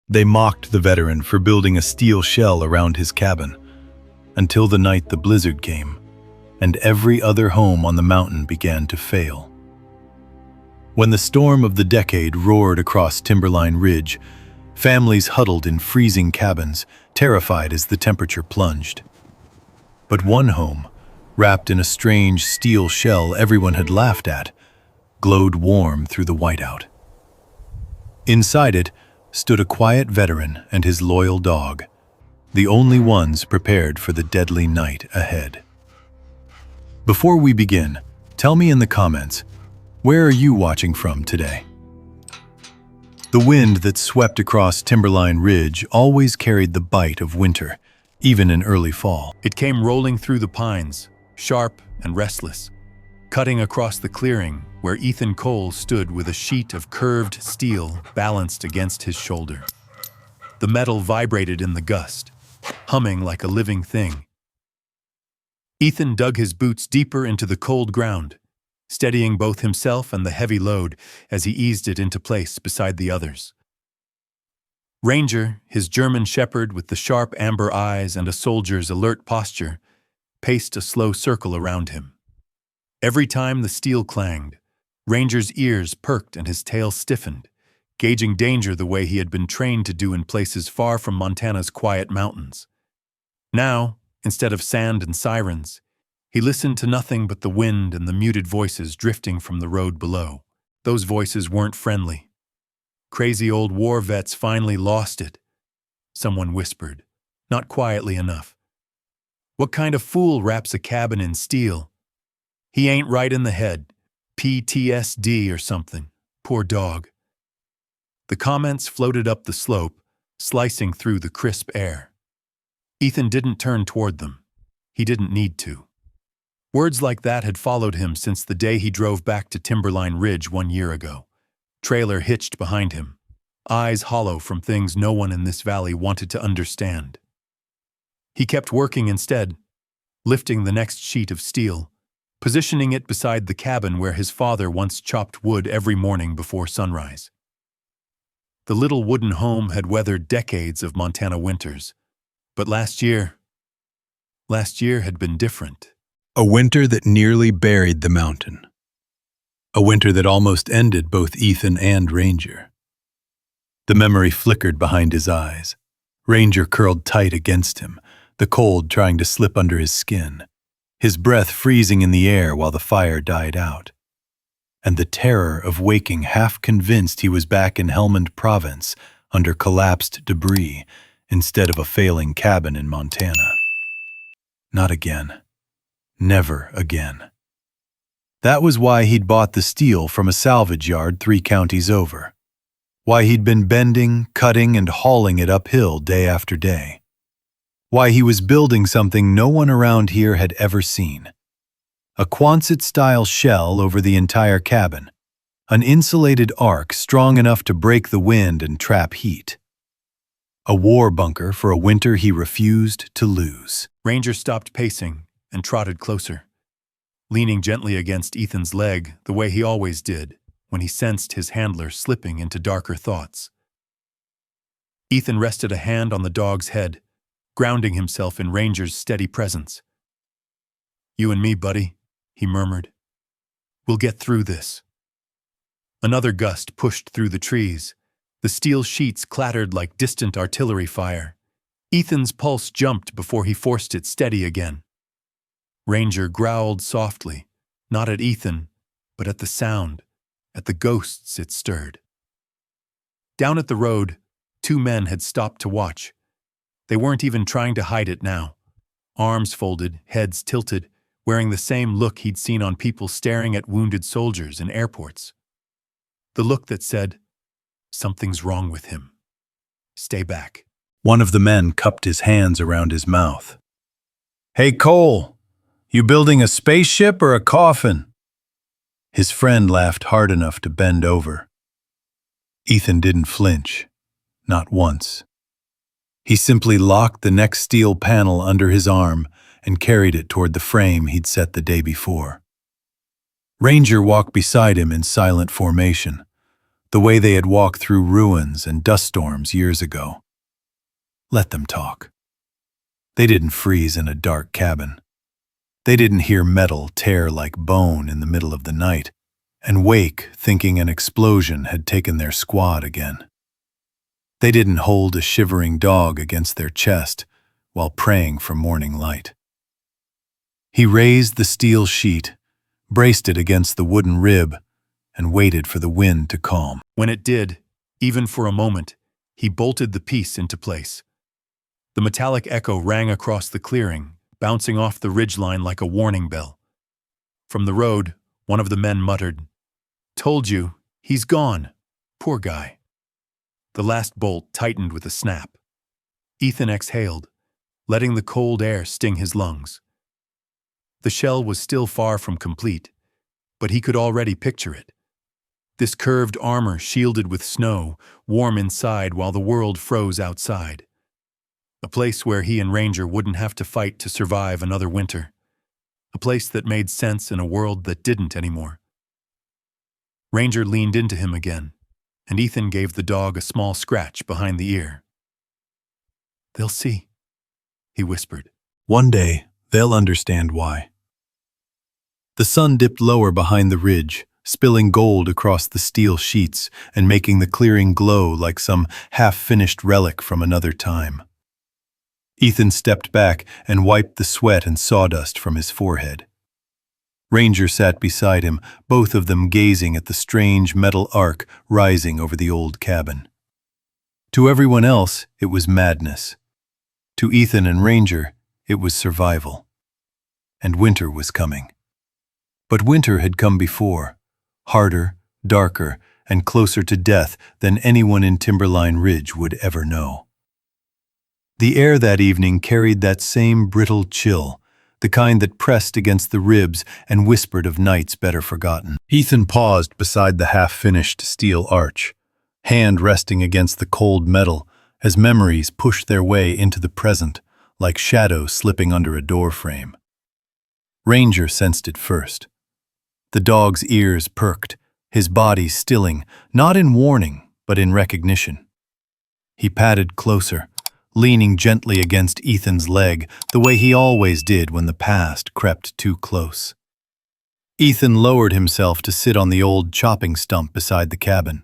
They mocked the veteran for building a steel shell around his cabin, until the night the blizzard came, and every other home on the mountain began to fail. When the storm of the decade roared across Timberline Ridge, families huddled in freezing cabins, terrified as the temperature plunged. But one home, wrapped in a strange steel shell everyone had laughed at, glowed warm through the whiteout. Inside it stood a quiet veteran and his loyal dog, the only ones prepared for the deadly night ahead. Before we begin, tell me in the comments, where are you watching from today? The wind that swept across Timberline Ridge always carried the bite of winter, even in early fall. It came rolling through the pines, sharp and restless, cutting across the clearing where Ethan Cole stood with a sheet of curved steel balanced against his shoulder. The metal vibrated in the gust, humming like a living thing. Ethan dug his boots deeper into the cold ground, steadying both himself and the heavy load as he eased it into place beside the others. Ranger, his German shepherd with the sharp amber eyes and a soldier's alert posture, paced a slow circle around him. Every time the steel clanged, Ranger's ears perked and his tail stiffened, gauging danger the way he had been trained to do in places far from Montana's quiet mountains. Now, instead of sand and sirens, he listened to nothing but the wind and the muted voices drifting from the road below. Those voices weren't friendly. Crazy old war vets finally lost it, someone whispered, not quietly enough. What kind of fool wraps a cabin in steel? He ain't right in the head. PTSD or something. Poor dog. The comments floated up the slope, slicing through the crisp air. Ethan didn't turn toward them. He didn't need to. Words like that had followed him since the day he drove back to Timberline Ridge 1 year ago. Trailer hitched behind him, eyes hollow from things no one in this valley wanted to understand. He kept working instead, lifting the next sheet of steel, positioning it beside the cabin where his father once chopped wood every morning before sunrise. The little wooden home had weathered decades of Montana winters, but last year had been different. A winter that nearly buried the mountain. A winter that almost ended both Ethan and Ranger. The memory flickered behind his eyes. Ranger curled tight against him, the cold trying to slip under his skin, his breath freezing in the air while the fire died out. And the terror of waking half convinced he was back in Helmand Province under collapsed debris instead of a failing cabin in Montana. Not again. Never again. That was why he'd bought the steel from a salvage yard 3 counties over. Why he'd been bending, cutting, and hauling it uphill day after day. Why he was building something no one around here had ever seen. A Quonset-style shell over the entire cabin. An insulated ark strong enough to break the wind and trap heat. A war bunker for a winter he refused to lose. Ranger stopped pacing and trotted closer, leaning gently against Ethan's leg the way he always did when he sensed his handler slipping into darker thoughts. Ethan rested a hand on the dog's head, grounding himself in Ranger's steady presence. "You and me, buddy," he murmured. "We'll get through this." Another gust pushed through the trees. The steel sheets clattered like distant artillery fire. Ethan's pulse jumped before he forced it steady again. Ranger growled softly, not at Ethan, but at the sound, at the ghosts it stirred. Down at the road, 2 men had stopped to watch. They weren't even trying to hide it now. Arms folded, heads tilted, wearing the same look he'd seen on people staring at wounded soldiers in airports. The look that said, "Something's wrong with him. Stay back." One of the men cupped his hands around his mouth. "Hey, Cole, you building a spaceship or a coffin?" His friend laughed hard enough to bend over. Ethan didn't flinch, not once. He simply locked the next steel panel under his arm and carried it toward the frame he'd set the day before. Ranger walked beside him in silent formation, the way they had walked through ruins and dust storms years ago. Let them talk. They didn't freeze in a dark cabin. They didn't hear metal tear like bone in the middle of the night and wake thinking an explosion had taken their squad again. They didn't hold a shivering dog against their chest while praying for morning light. He raised the steel sheet, braced it against the wooden rib, and waited for the wind to calm. When it did, even for a moment, he bolted the piece into place. The metallic echo rang across the clearing, bouncing off the ridgeline like a warning bell. From the road, one of the men muttered, "Told you, he's gone. Poor guy." The last bolt tightened with a snap. Ethan exhaled, letting the cold air sting his lungs. The shell was still far from complete, but he could already picture it. This curved armor shielded with snow, warm inside while the world froze outside. A place where he and Ranger wouldn't have to fight to survive another winter. A place that made sense in a world that didn't anymore. Ranger leaned into him again, and Ethan gave the dog a small scratch behind the ear. "They'll see," he whispered. One day, they'll understand why. The sun dipped lower behind the ridge, spilling gold across the steel sheets and making the clearing glow like some half-finished relic from another time. Ethan stepped back and wiped the sweat and sawdust from his forehead. Ranger sat beside him, both of them gazing at the strange metal arc rising over the old cabin. To everyone else, it was madness. To Ethan and Ranger, it was survival. And winter was coming. But winter had come before, harder, darker, and closer to death than anyone in Timberline Ridge would ever know. The air that evening carried that same brittle chill, the kind that pressed against the ribs and whispered of nights better forgotten. Ethan paused beside the half-finished steel arch, hand resting against the cold metal as memories pushed their way into the present, like shadows slipping under a doorframe. Ranger sensed it first. The dog's ears perked, his body stilling, not in warning, but in recognition. He padded closer, leaning gently against Ethan's leg, the way he always did when the past crept too close. Ethan lowered himself to sit on the old chopping stump beside the cabin.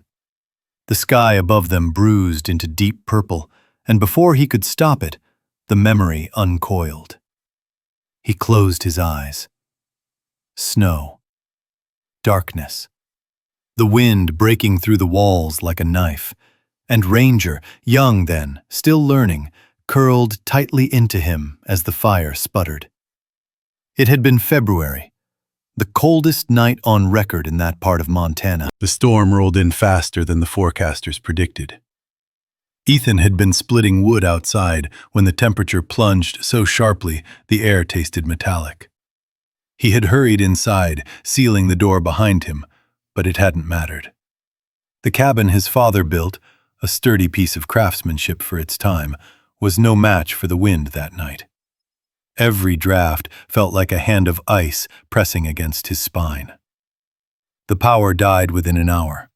The sky above them bruised into deep purple, and before he could stop it, the memory uncoiled. He closed his eyes. Snow. Darkness. The wind breaking through the walls like a knife. And Ranger, young then, still learning, curled tightly into him as the fire sputtered. It had been February, the coldest night on record in that part of Montana. The storm rolled in faster than the forecasters predicted. Ethan had been splitting wood outside when the temperature plunged so sharply the air tasted metallic. He had hurried inside, sealing the door behind him, but it hadn't mattered. The cabin his father built, a sturdy piece of craftsmanship for its time, was no match for the wind that night. Every draft felt like a hand of ice pressing against his spine. The power died within an hour.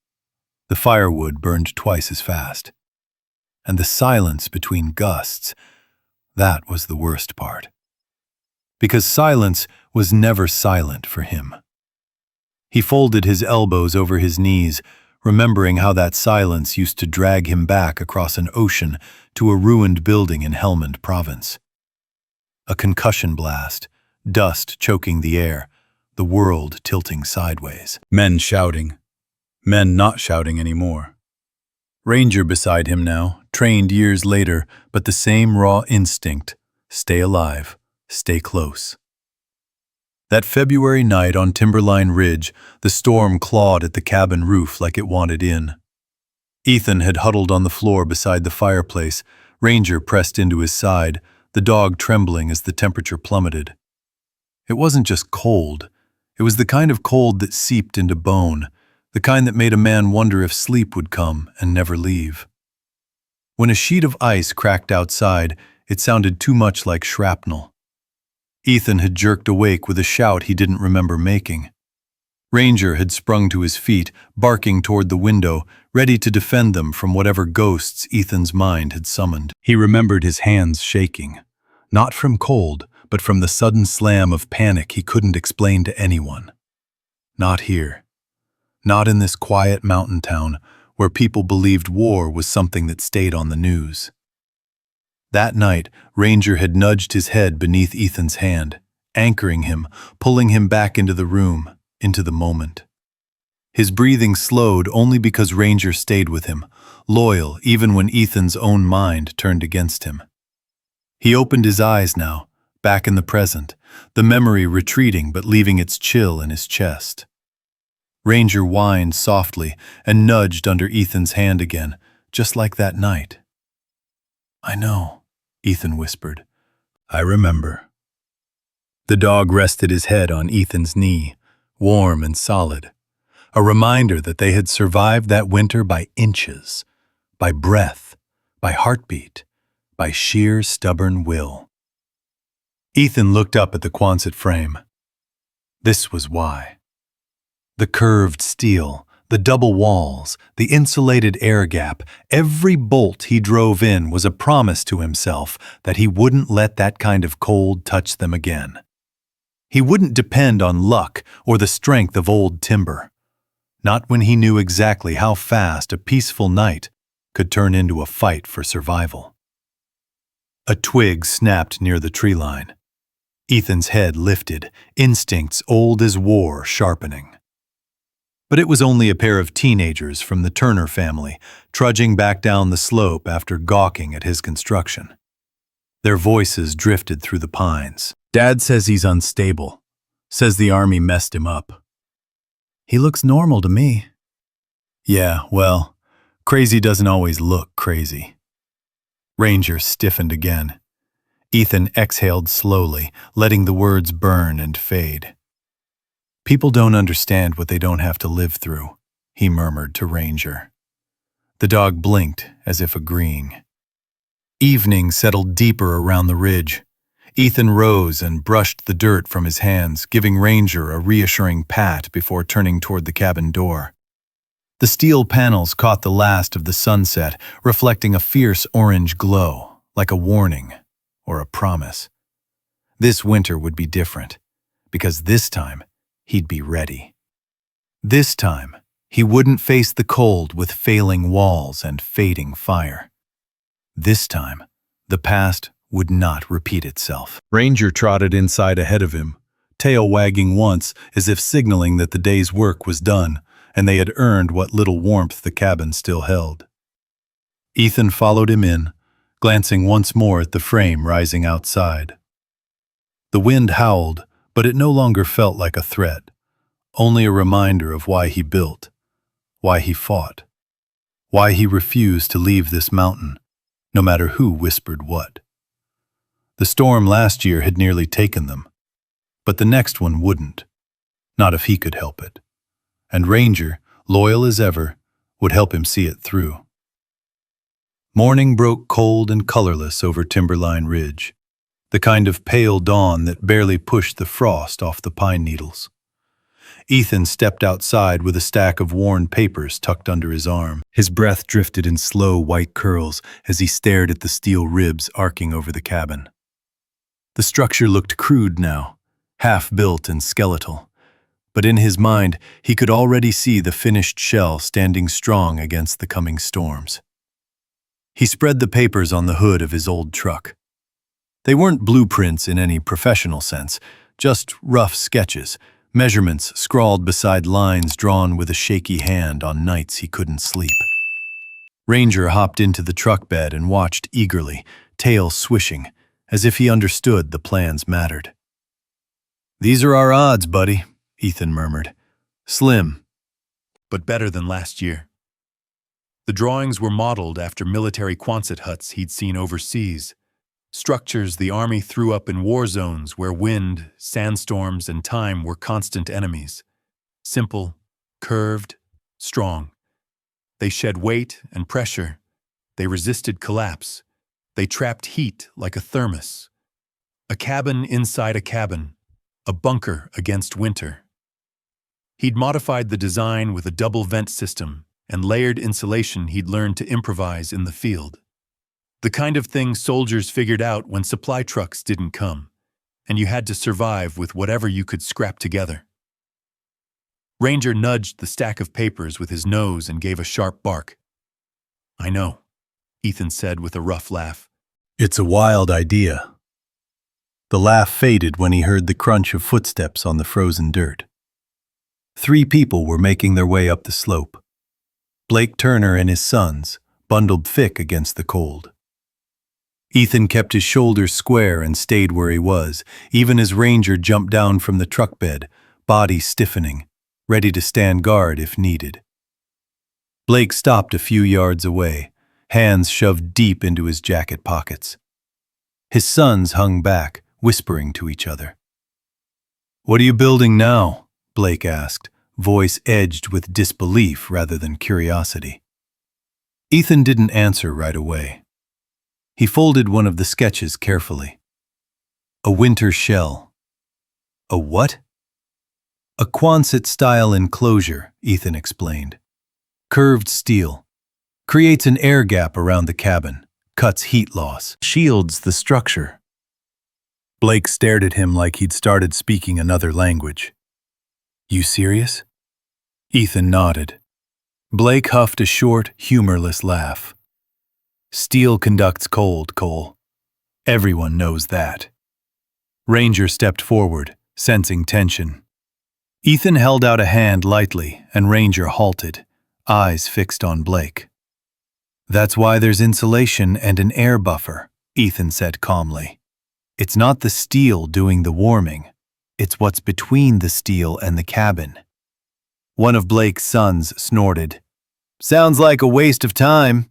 The firewood burned twice as fast. And the silence between gusts, that was the worst part. Because silence was never silent for him. He folded his elbows over his knees, remembering how that silence used to drag him back across an ocean to a ruined building in Helmand Province. A concussion blast, dust choking the air, the world tilting sideways. Men shouting. Men not shouting anymore. Ranger beside him now, trained years later, but the same raw instinct, stay alive, stay close. That February night on Timberline Ridge, the storm clawed at the cabin roof like it wanted in. Ethan had huddled on the floor beside the fireplace, Ranger pressed into his side, the dog trembling as the temperature plummeted. It wasn't just cold. It was the kind of cold that seeped into bone, the kind that made a man wonder if sleep would come and never leave. When a sheet of ice cracked outside, it sounded too much like shrapnel. Ethan had jerked awake with a shout he didn't remember making. Ranger had sprung to his feet, barking toward the window, ready to defend them from whatever ghosts Ethan's mind had summoned. He remembered his hands shaking, not from cold, but from the sudden slam of panic he couldn't explain to anyone. Not here. Not in this quiet mountain town where people believed war was something that stayed on the news. That night, Ranger had nudged his head beneath Ethan's hand, anchoring him, pulling him back into the room, into the moment. His breathing slowed only because Ranger stayed with him, loyal even when Ethan's own mind turned against him. He opened his eyes now, back in the present, the memory retreating but leaving its chill in his chest. Ranger whined softly and nudged under Ethan's hand again, just like that night. "I know," Ethan whispered. "I remember." The dog rested his head on Ethan's knee, warm and solid, a reminder that they had survived that winter by inches, by breath, by heartbeat, by sheer stubborn will. Ethan looked up at the Quonset frame. This was why. The curved steel, the double walls, the insulated air gap, every bolt he drove in was a promise to himself that he wouldn't let that kind of cold touch them again. He wouldn't depend on luck or the strength of old timber. Not when he knew exactly how fast a peaceful night could turn into a fight for survival. A twig snapped near the tree line. Ethan's head lifted, instincts old as war sharpening. But it was only a pair of teenagers from the Turner family, trudging back down the slope after gawking at his construction. Their voices drifted through the pines. "Dad says he's unstable. Says the army messed him up." "He looks normal to me." "Yeah, well, crazy doesn't always look crazy." Ranger stiffened again. Ethan exhaled slowly, letting the words burn and fade. "People don't understand what they don't have to live through," he murmured to Ranger. The dog blinked as if agreeing. Evening settled deeper around the ridge. Ethan rose and brushed the dirt from his hands, giving Ranger a reassuring pat before turning toward the cabin door. The steel panels caught the last of the sunset, reflecting a fierce orange glow, like a warning or a promise. This winter would be different, because this time he'd be ready. This time, he wouldn't face the cold with failing walls and fading fire. This time, the past would not repeat itself. Ranger trotted inside ahead of him, tail wagging once as if signaling that the day's work was done, and they had earned what little warmth the cabin still held. Ethan followed him in, glancing once more at the frame rising outside. The wind howled, but it no longer felt like a threat, only a reminder of why he built, why he fought, why he refused to leave this mountain, no matter who whispered what. The storm last year had nearly taken them, but the next one wouldn't, not if he could help it. And Ranger, loyal as ever, would help him see it through. Morning broke cold and colorless over Timberline Ridge, the kind of pale dawn that barely pushed the frost off the pine needles. Ethan stepped outside with a stack of worn papers tucked under his arm. His breath drifted in slow white curls as he stared at the steel ribs arcing over the cabin. The structure looked crude now, half-built and skeletal, but in his mind he could already see the finished shell standing strong against the coming storms. He spread the papers on the hood of his old truck. They weren't blueprints in any professional sense, just rough sketches, measurements scrawled beside lines drawn with a shaky hand on nights he couldn't sleep. Ranger hopped into the truck bed and watched eagerly, tail swishing, as if he understood the plans mattered. "These are our odds, buddy," Ethan murmured. "Slim, but better than last year." The drawings were modeled after military Quonset huts he'd seen overseas, structures the army threw up in war zones where wind, sandstorms, and time were constant enemies. Simple, curved, strong. They shed weight and pressure. They resisted collapse. They trapped heat like a thermos. A cabin inside a cabin, a bunker against winter. He'd modified the design with a double vent system and layered insulation he'd learned to improvise in the field. The kind of thing soldiers figured out when supply trucks didn't come, and you had to survive with whatever you could scrap together. Ranger nudged the stack of papers with his nose and gave a sharp bark. "I know," Ethan said with a rough laugh. "It's a wild idea." The laugh faded when he heard the crunch of footsteps on the frozen dirt. 3 people were making their way up the slope. Blake Turner and his sons, bundled thick against the cold. Ethan kept his shoulders square and stayed where he was, even as Ranger jumped down from the truck bed, body stiffening, ready to stand guard if needed. Blake stopped a few yards away, hands shoved deep into his jacket pockets. His sons hung back, whispering to each other. "What are you building now?" Blake asked, voice edged with disbelief rather than curiosity. Ethan didn't answer right away. He folded one of the sketches carefully. "A winter shell." "A what?" "A Quonset-style enclosure," Ethan explained. "Curved steel. Creates an air gap around the cabin. Cuts heat loss. Shields the structure." Blake stared at him like he'd started speaking another language. "You serious?" Ethan nodded. Blake huffed a short, humorless laugh. "Steel conducts cold, Cole. Everyone knows that." Ranger stepped forward, sensing tension. Ethan held out a hand lightly, and Ranger halted, eyes fixed on Blake. "That's why there's insulation and an air buffer," Ethan said calmly. "It's not the steel doing the warming. It's what's between the steel and the cabin." One of Blake's sons snorted. "Sounds like a waste of time."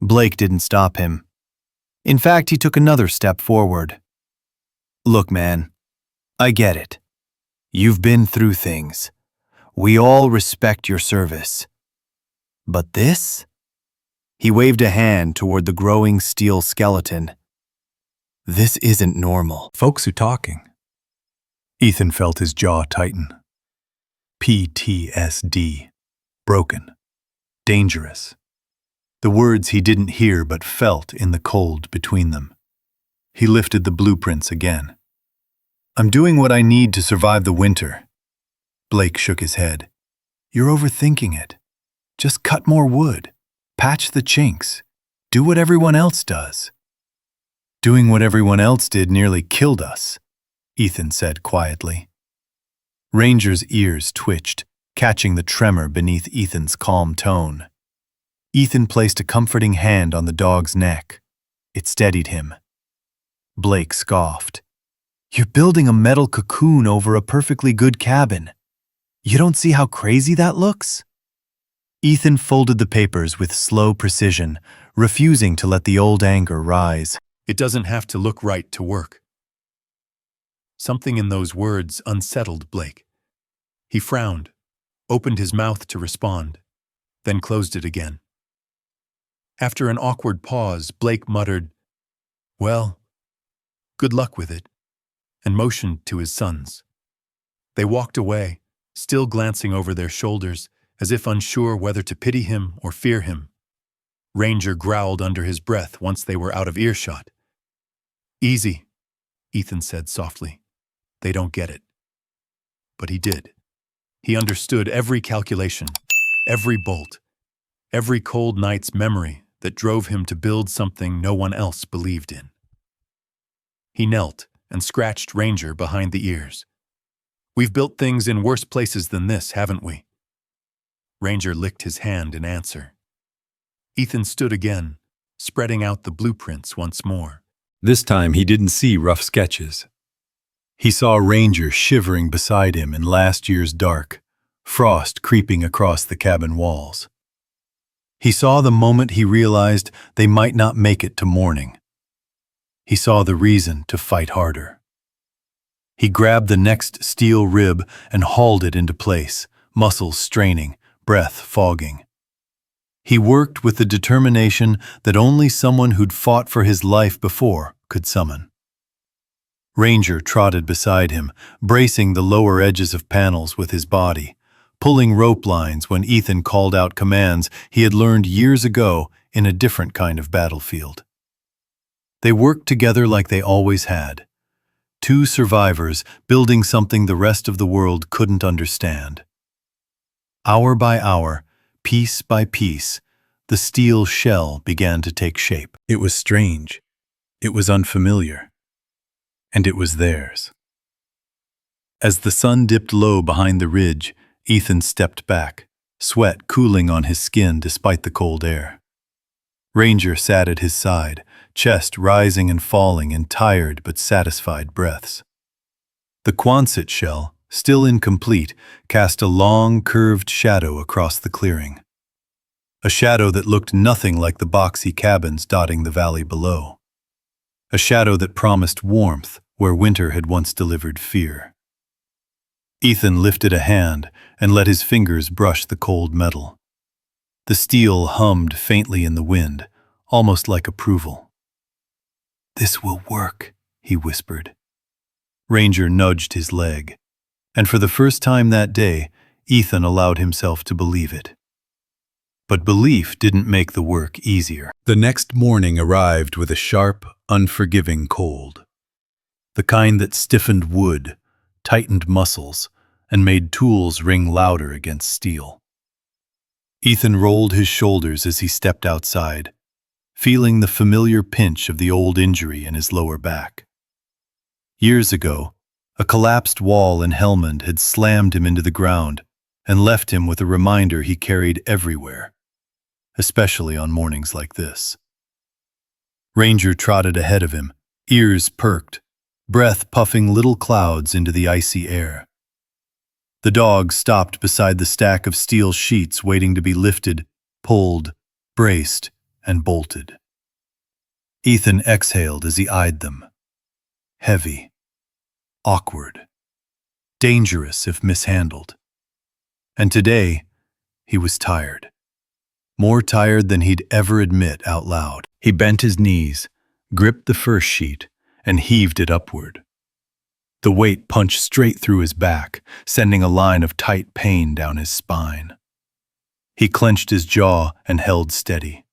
Blake didn't stop him. In fact, he took another step forward. "Look, man, I get it. You've been through things. We all respect your service. But this?" He waved a hand toward the growing steel skeleton. "This isn't normal." "Folks are talking." Ethan felt his jaw tighten. PTSD. Broken. Dangerous. The words he didn't hear but felt in the cold between them. He lifted the blueprints again. "I'm doing what I need to survive the winter." Blake shook his head. "You're overthinking it. Just cut more wood. Patch the chinks. Do what everyone else does." "Doing what everyone else did nearly killed us," Ethan said quietly. Ranger's ears twitched, catching the tremor beneath Ethan's calm tone. Ethan placed a comforting hand on the dog's neck. It steadied him. Blake scoffed. "You're building a metal cocoon over a perfectly good cabin. You don't see how crazy that looks?" Ethan folded the papers with slow precision, refusing to let the old anger rise. "It doesn't have to look right to work." Something in those words unsettled Blake. He frowned, opened his mouth to respond, then closed it again. After an awkward pause, Blake muttered, "Well, good luck with it," and motioned to his sons. They walked away, still glancing over their shoulders, as if unsure whether to pity him or fear him. Ranger growled under his breath once they were out of earshot. "Easy," Ethan said softly. "They don't get it." But he did. He understood every calculation, every bolt, every cold night's memory that drove him to build something no one else believed in. He knelt and scratched Ranger behind the ears. "We've built things in worse places than this, haven't we?" Ranger licked his hand in answer. Ethan stood again, spreading out the blueprints once more. This time he didn't see rough sketches. He saw Ranger shivering beside him in last year's dark, frost creeping across the cabin walls. He saw the moment he realized they might not make it to morning. He saw the reason to fight harder. He grabbed the next steel rib and hauled it into place, muscles straining, breath fogging. He worked with the determination that only someone who'd fought for his life before could summon. Ranger trotted beside him, bracing the lower edges of panels with his body, pulling rope lines when Ethan called out commands he had learned years ago in a different kind of battlefield. They worked together like they always had. Two survivors building something the rest of the world couldn't understand. Hour by hour, piece by piece, the steel shell began to take shape. It was strange. It was unfamiliar. And it was theirs. As the sun dipped low behind the ridge, Ethan stepped back, sweat cooling on his skin despite the cold air. Ranger sat at his side, chest rising and falling in tired but satisfied breaths. The Quonset shell, still incomplete, cast a long, curved shadow across the clearing. A shadow that looked nothing like the boxy cabins dotting the valley below. A shadow that promised warmth where winter had once delivered fear. Ethan lifted a hand and let his fingers brush the cold metal. The steel hummed faintly in the wind, almost like approval. "This will work," he whispered. Ranger nudged his leg, and for the first time that day, Ethan allowed himself to believe it. But belief didn't make the work easier. The next morning arrived with a sharp, unforgiving cold. The kind that stiffened wood, tightened muscles, and made tools ring louder against steel. Ethan rolled his shoulders as he stepped outside, feeling the familiar pinch of the old injury in his lower back. Years ago, a collapsed wall in Helmand had slammed him into the ground and left him with a reminder he carried everywhere, especially on mornings like this. Ranger trotted ahead of him, ears perked, breath puffing little clouds into the icy air. The dog stopped beside the stack of steel sheets waiting to be lifted, pulled, braced, and bolted. Ethan exhaled as he eyed them. Heavy, awkward, dangerous if mishandled. And today, he was tired. More tired than he'd ever admit out loud. He bent his knees, gripped the first sheet, and heaved it upward. The weight punched straight through his back, sending a line of tight pain down his spine. He clenched his jaw and held steady.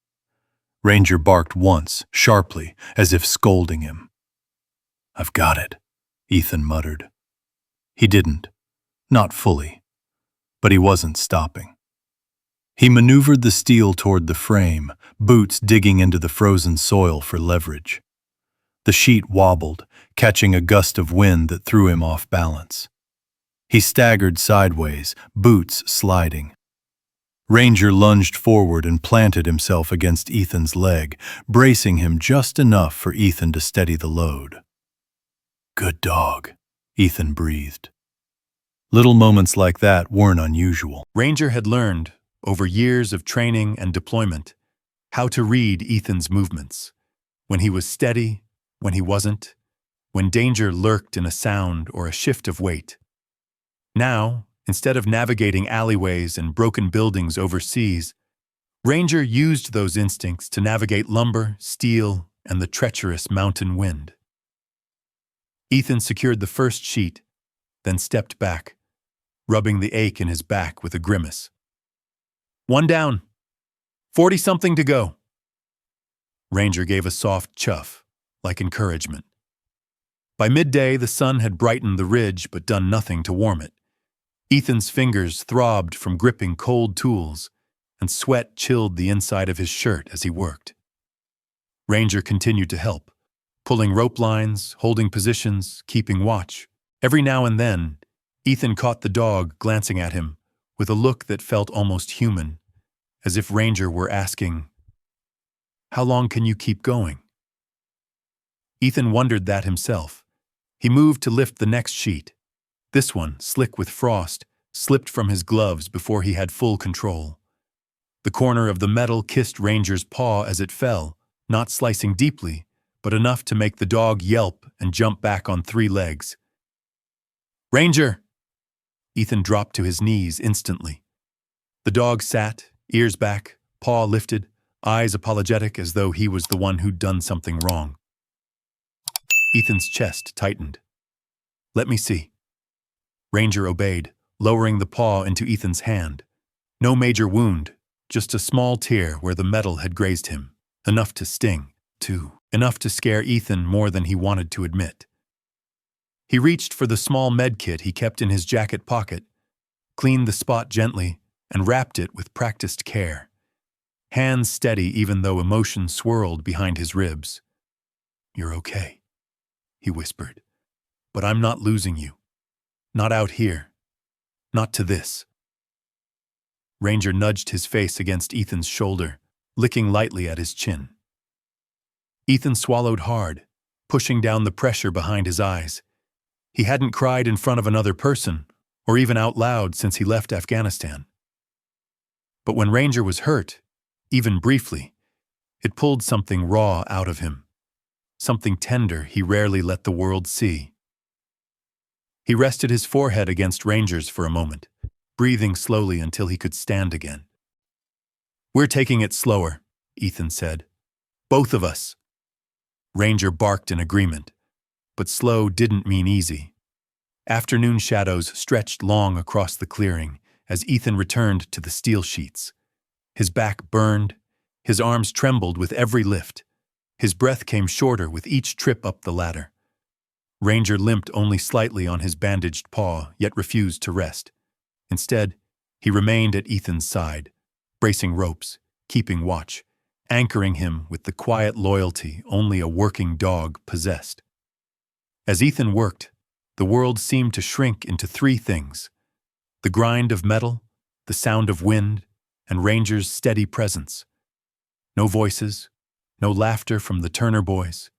Ranger barked once, sharply, as if scolding him. "I've got it," Ethan muttered. He didn't. Not fully. But he wasn't stopping. He maneuvered the steel toward the frame, boots digging into the frozen soil for leverage. The sheet wobbled, catching a gust of wind that threw him off balance. He staggered sideways, boots sliding. Ranger lunged forward and planted himself against Ethan's leg, bracing him just enough for Ethan to steady the load. "Good dog," Ethan breathed. Little moments like that weren't unusual. Ranger had learned, over years of training and deployment, how to read Ethan's movements. When he was steady, when he wasn't, when danger lurked in a sound or a shift of weight. Now, instead of navigating alleyways and broken buildings overseas, Ranger used those instincts to navigate lumber, steel, and the treacherous mountain wind. Ethan secured the first sheet, then stepped back, rubbing the ache in his back with a grimace. "One down. 40-something to go." Ranger gave a soft chuff, like encouragement. By midday, the sun had brightened the ridge but done nothing to warm it. Ethan's fingers throbbed from gripping cold tools, and sweat chilled the inside of his shirt as he worked. Ranger continued to help, pulling rope lines, holding positions, keeping watch. Every now and then, Ethan caught the dog glancing at him with a look that felt almost human, as if Ranger were asking, "How long can you keep going?" Ethan wondered that himself. He moved to lift the next sheet. This one, slick with frost, slipped from his gloves before he had full control. The corner of the metal kissed Ranger's paw as it fell, not slicing deeply, but enough to make the dog yelp and jump back on 3 legs. "Ranger!" Ethan dropped to his knees instantly. The dog sat, ears back, paw lifted, eyes apologetic as though he was the one who'd done something wrong. Ethan's chest tightened. "Let me see." Ranger obeyed, lowering the paw into Ethan's hand. No major wound, just a small tear where the metal had grazed him. Enough to sting, too. Enough to scare Ethan more than he wanted to admit. He reached for the small med kit he kept in his jacket pocket, cleaned the spot gently, and wrapped it with practiced care. Hands steady even though emotion swirled behind his ribs. "You're okay," he whispered. "But I'm not losing you. Not out here. Not to this." Ranger nudged his face against Ethan's shoulder, licking lightly at his chin. Ethan swallowed hard, pushing down the pressure behind his eyes. He hadn't cried in front of another person, or even out loud since he left Afghanistan. But when Ranger was hurt, even briefly, it pulled something raw out of him, something tender he rarely let the world see. He rested his forehead against Ranger's for a moment, breathing slowly until he could stand again. "We're taking it slower," Ethan said. "Both of us." Ranger barked in agreement, but slow didn't mean easy. Afternoon shadows stretched long across the clearing as Ethan returned to the steel sheets. His back burned, his arms trembled with every lift. His breath came shorter with each trip up the ladder. Ranger limped only slightly on his bandaged paw, yet refused to rest. Instead, he remained at Ethan's side, bracing ropes, keeping watch, anchoring him with the quiet loyalty only a working dog possessed. As Ethan worked, the world seemed to shrink into three things: the grind of metal, the sound of wind, and Ranger's steady presence. No voices, no laughter from the Turner boys,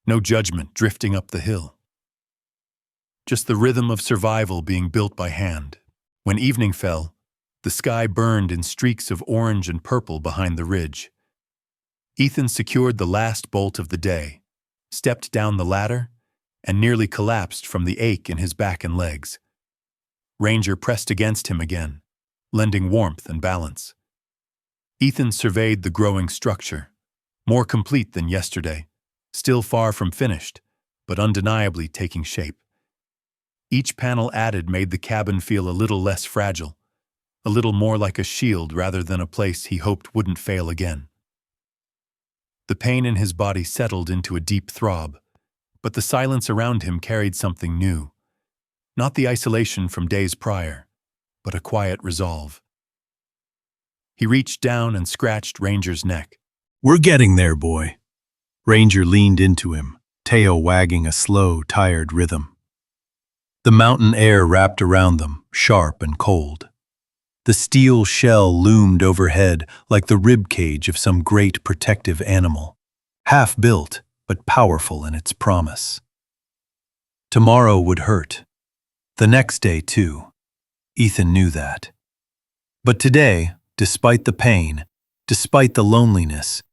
no judgment drifting up the hill. Just the rhythm of survival being built by hand. When evening fell, the sky burned in streaks of orange and purple behind the ridge. Ethan secured the last bolt of the day, stepped down the ladder, and nearly collapsed from the ache in his back and legs. Ranger pressed against him again, lending warmth and balance. Ethan surveyed the growing structure, more complete than yesterday, still far from finished, but undeniably taking shape. Each panel added made the cabin feel a little less fragile, a little more like a shield rather than a place he hoped wouldn't fail again. The pain in his body settled into a deep throb, but the silence around him carried something new. Not the isolation from days prior, but a quiet resolve. He reached down and scratched Ranger's neck. "We're getting there, boy." Ranger leaned into him, tail wagging a slow, tired rhythm. The mountain air wrapped around them, sharp and cold. The steel shell loomed overhead like the ribcage of some great protective animal, half-built but powerful in its promise. Tomorrow would hurt. The next day, too. Ethan knew that. But today, despite the pain, despite the loneliness,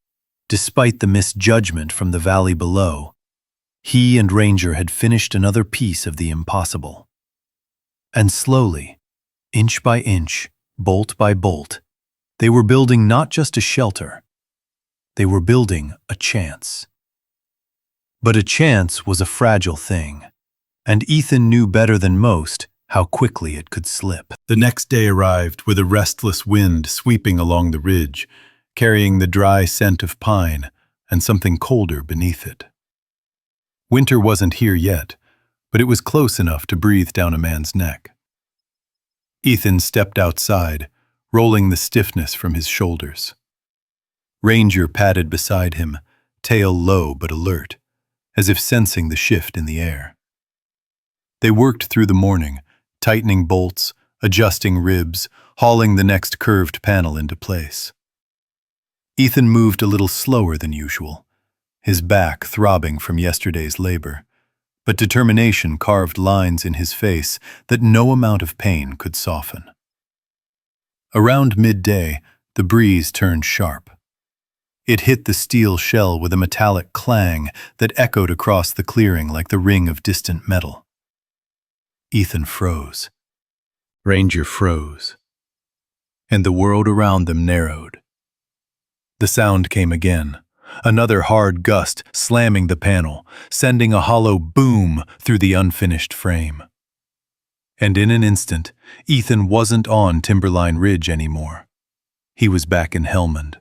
despite the misjudgment from the valley below, he and Ranger had finished another piece of the impossible. And slowly, inch by inch, bolt by bolt, they were building not just a shelter. They were building a chance. But a chance was a fragile thing, and Ethan knew better than most how quickly it could slip. The next day arrived with a restless wind sweeping along the ridge, carrying the dry scent of pine and something colder beneath it. Winter wasn't here yet, but it was close enough to breathe down a man's neck. Ethan stepped outside, rolling the stiffness from his shoulders. Ranger padded beside him, tail low but alert, as if sensing the shift in the air. They worked through the morning, tightening bolts, adjusting ribs, hauling the next curved panel into place. Ethan moved a little slower than usual, his back throbbing from yesterday's labor, but determination carved lines in his face that no amount of pain could soften. Around midday, the breeze turned sharp. It hit the steel shell with a metallic clang that echoed across the clearing like the ring of distant metal. Ethan froze. Ranger froze. And the world around them narrowed. The sound came again, Another hard gust slamming the panel, sending a hollow boom through the unfinished frame. And in an instant, Ethan wasn't on Timberline Ridge anymore. He was back in Helmand,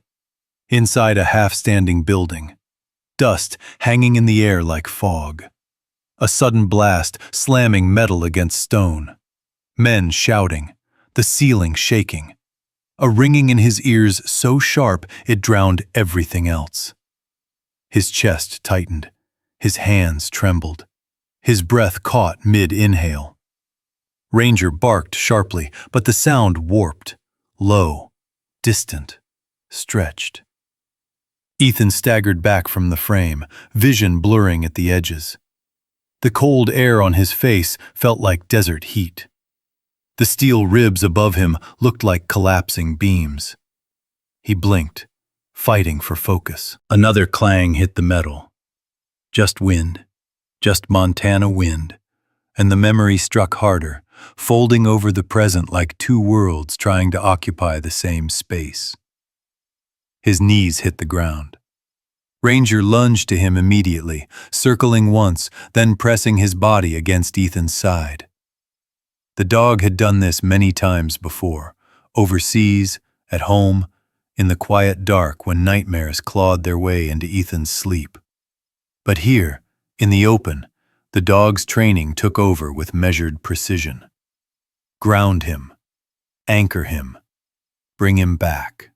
inside a half-standing building, dust hanging in the air like fog. A sudden blast slamming metal against stone. Men shouting, the ceiling shaking. A ringing in his ears so sharp it drowned everything else. His chest tightened, his hands trembled, his breath caught mid-inhale. Ranger barked sharply, but the sound warped, low, distant, stretched. Ethan staggered back from the frame, vision blurring at the edges. The cold air on his face felt like desert heat. The steel ribs above him looked like collapsing beams. He blinked, fighting for focus. Another clang hit the metal. Just wind, just Montana wind, and the memory struck harder, folding over the present like two worlds trying to occupy the same space. His knees hit the ground. Ranger lunged to him immediately, circling once, then pressing his body against Ethan's side. The dog had done this many times before, overseas, at home, in the quiet dark when nightmares clawed their way into Ethan's sleep. But here, in the open, the dog's training took over with measured precision. Ground him, anchor him, bring him back.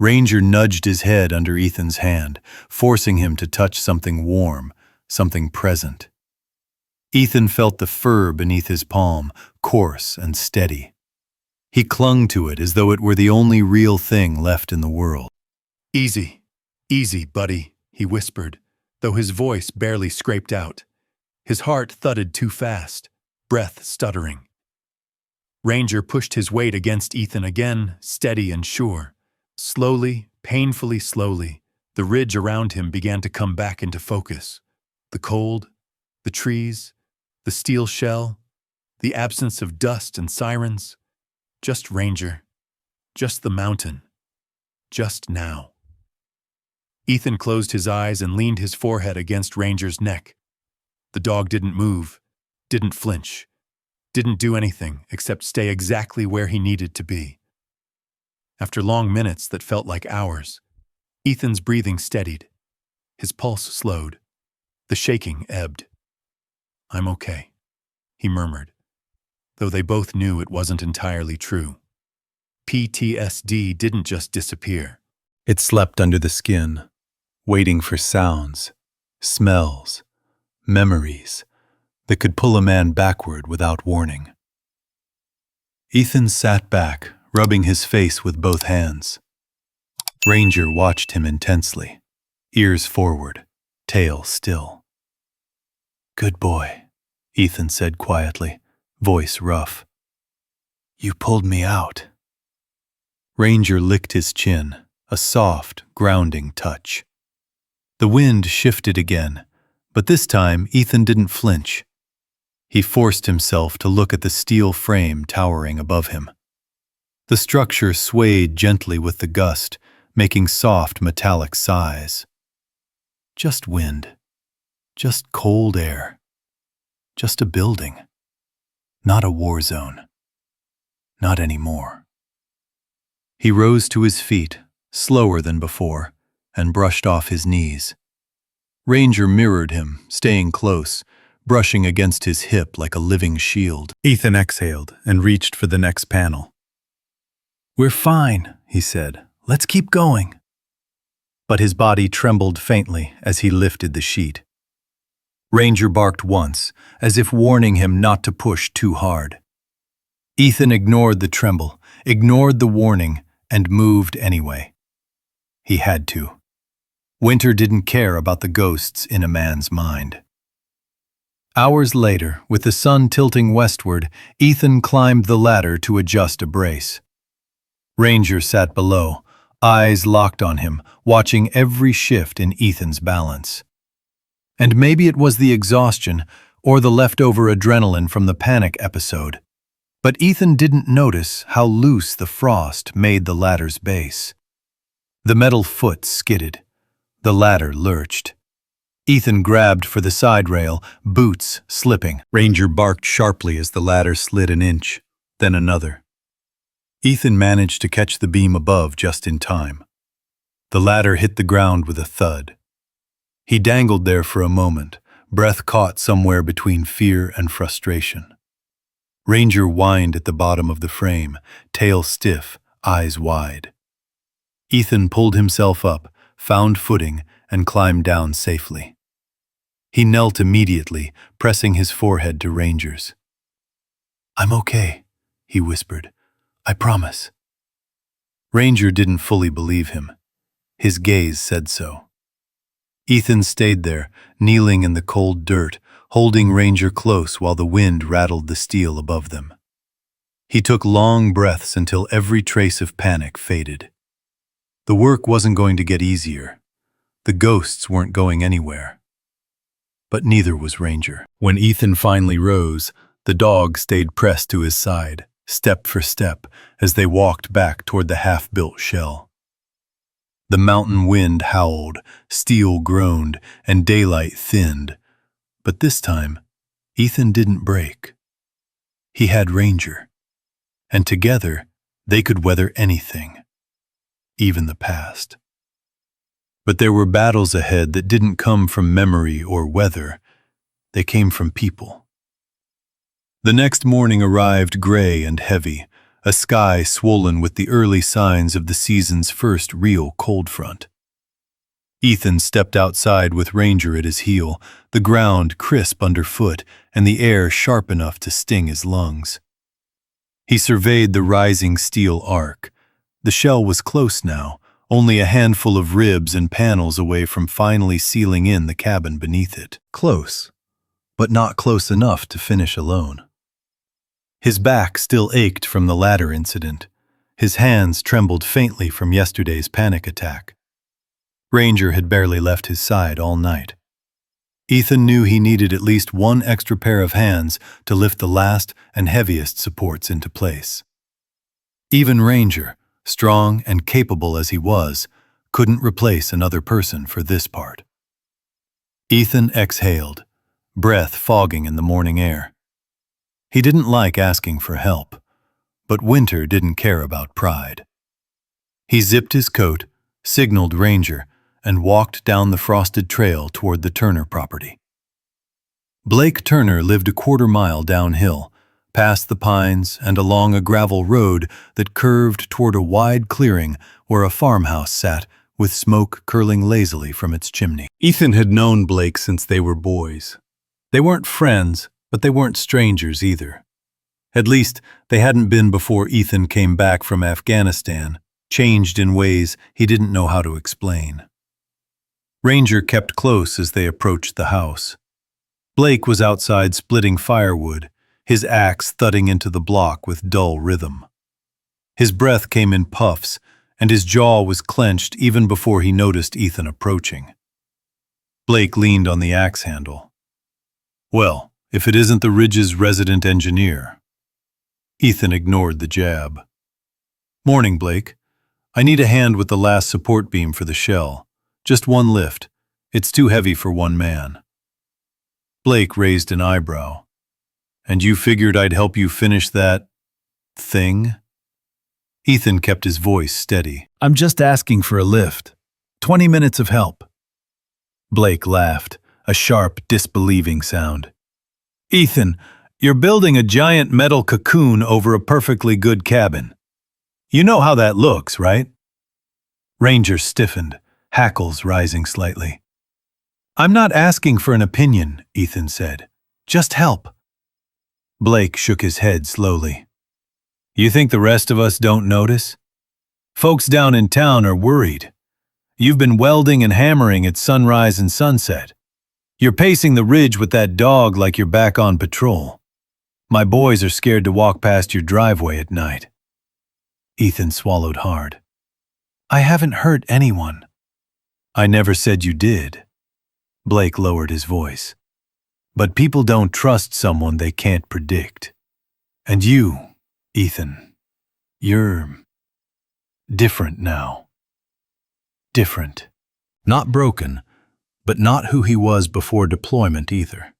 Ranger nudged his head under Ethan's hand, forcing him to touch something warm, something present. Ethan felt the fur beneath his palm, coarse and steady. He clung to it as though it were the only real thing left in the world. "Easy, easy, buddy," he whispered, though his voice barely scraped out. His heart thudded too fast, breath stuttering. Ranger pushed his weight against Ethan again, steady and sure. Slowly, painfully slowly, the ridge around him began to come back into focus. The cold, the trees, the steel shell, the absence of dust and sirens. Just Ranger, just the mountain, just now. Ethan closed his eyes and leaned his forehead against Ranger's neck. The dog didn't move, didn't flinch, didn't do anything except stay exactly where he needed to be. After long minutes that felt like hours, Ethan's breathing steadied. His pulse slowed. The shaking ebbed. "I'm okay," he murmured, though they both knew it wasn't entirely true. PTSD didn't just disappear. It slept under the skin, waiting for sounds, smells, memories that could pull a man backward without warning. Ethan sat back, rubbing his face with both hands. Ranger watched him intensely, ears forward, tail still. "Good boy," Ethan said quietly, voice rough. "You pulled me out." Ranger licked his chin, a soft, grounding touch. The wind shifted again, but this time Ethan didn't flinch. He forced himself to look at the steel frame towering above him. The structure swayed gently with the gust, making soft metallic sighs. Just wind, just cold air, just a building, not a war zone. Not anymore. He rose to his feet, slower than before, and brushed off his knees. Ranger mirrored him, staying close, brushing against his hip like a living shield. Ethan exhaled and reached for the next panel. "We're fine," he said. "Let's keep going." But his body trembled faintly as he lifted the sheet. Ranger barked once, as if warning him not to push too hard. Ethan ignored the tremble, ignored the warning, and moved anyway. He had to. Winter didn't care about the ghosts in a man's mind. Hours later, with the sun tilting westward, Ethan climbed the ladder to adjust a brace. Ranger sat below, eyes locked on him, watching every shift in Ethan's balance. And maybe it was the exhaustion or the leftover adrenaline from the panic episode, but Ethan didn't notice how loose the frost made the ladder's base. The metal foot skidded, The ladder lurched. Ethan grabbed for the side rail, boots slipping. Ranger barked sharply as the ladder slid an inch, then another. Ethan managed to catch the beam above just in time. The ladder hit the ground with a thud. He dangled there for a moment, breath caught somewhere between fear and frustration. Ranger whined at the bottom of the frame, tail stiff, eyes wide. Ethan pulled himself up, found footing, and climbed down safely. He knelt immediately, pressing his forehead to Ranger's. "I'm okay," he whispered. "I promise." Ranger didn't fully believe him. His gaze said so. Ethan stayed there, kneeling in the cold dirt, holding Ranger close while the wind rattled the steel above them. He took long breaths until every trace of panic faded. The work wasn't going to get easier. The ghosts weren't going anywhere. But neither was Ranger. When Ethan finally rose, the dog stayed pressed to his side, step for step, as they walked back toward the half-built shell. The mountain wind howled, steel groaned, and daylight thinned. But this time, Ethan didn't break. He had Ranger, and together they could weather anything, even the past. But there were battles ahead that didn't come from memory or weather. They came from people. The next morning arrived gray and heavy, a sky swollen with the early signs of the season's first real cold front. Ethan stepped outside with Ranger at his heel, the ground crisp underfoot and the air sharp enough to sting his lungs. He surveyed the rising steel arc. The shell was close now, only a handful of ribs and panels away from finally sealing in the cabin beneath it. Close, but not close enough to finish alone. His back still ached from the ladder incident. His hands trembled faintly from yesterday's panic attack. Ranger had barely left his side all night. Ethan knew he needed at least one extra pair of hands to lift the last and heaviest supports into place. Even Ranger, strong and capable as he was, couldn't replace another person for this part. Ethan exhaled, breath fogging in the morning air. He didn't like asking for help, but Winter didn't care about pride. He zipped his coat, signaled Ranger, and walked down the frosted trail toward the Turner property. Blake Turner lived a quarter-mile downhill, past the pines and along a gravel road that curved toward a wide clearing where a farmhouse sat with smoke curling lazily from its chimney. Ethan had known Blake since they were boys. They weren't friends, but they weren't strangers either. At least, they hadn't been before Ethan came back from Afghanistan, changed in ways he didn't know how to explain. Ranger kept close as they approached the house. Blake was outside splitting firewood, his axe thudding into the block with dull rhythm. His breath came in puffs, and his jaw was clenched even before he noticed Ethan approaching. Blake leaned on the axe handle. "Well, if it isn't the Ridge's resident engineer." Ethan ignored the jab. "Morning, Blake. I need a hand with the last support beam for the shell. Just one lift. It's too heavy for one man." Blake raised an eyebrow. "And you figured I'd help you finish that thing?" Ethan kept his voice steady. "I'm just asking for a lift. 20 minutes of help." Blake laughed, a sharp, disbelieving sound. "Ethan, you're building a giant metal cocoon over a perfectly good cabin. You know how that looks, right?" Ranger stiffened, hackles rising slightly. "I'm not asking for an opinion," Ethan said. "Just help." Blake shook his head slowly. "You think the rest of us don't notice? Folks down in town are worried. You've been welding and hammering at sunrise and sunset. You're pacing the ridge with that dog like you're back on patrol. My boys are scared to walk past your driveway at night." Ethan swallowed hard. "I haven't hurt anyone." "I never said you did." Blake lowered his voice. "But people don't trust someone they can't predict. And you, Ethan, you're different now. Different." Not broken, but not who he was before deployment either.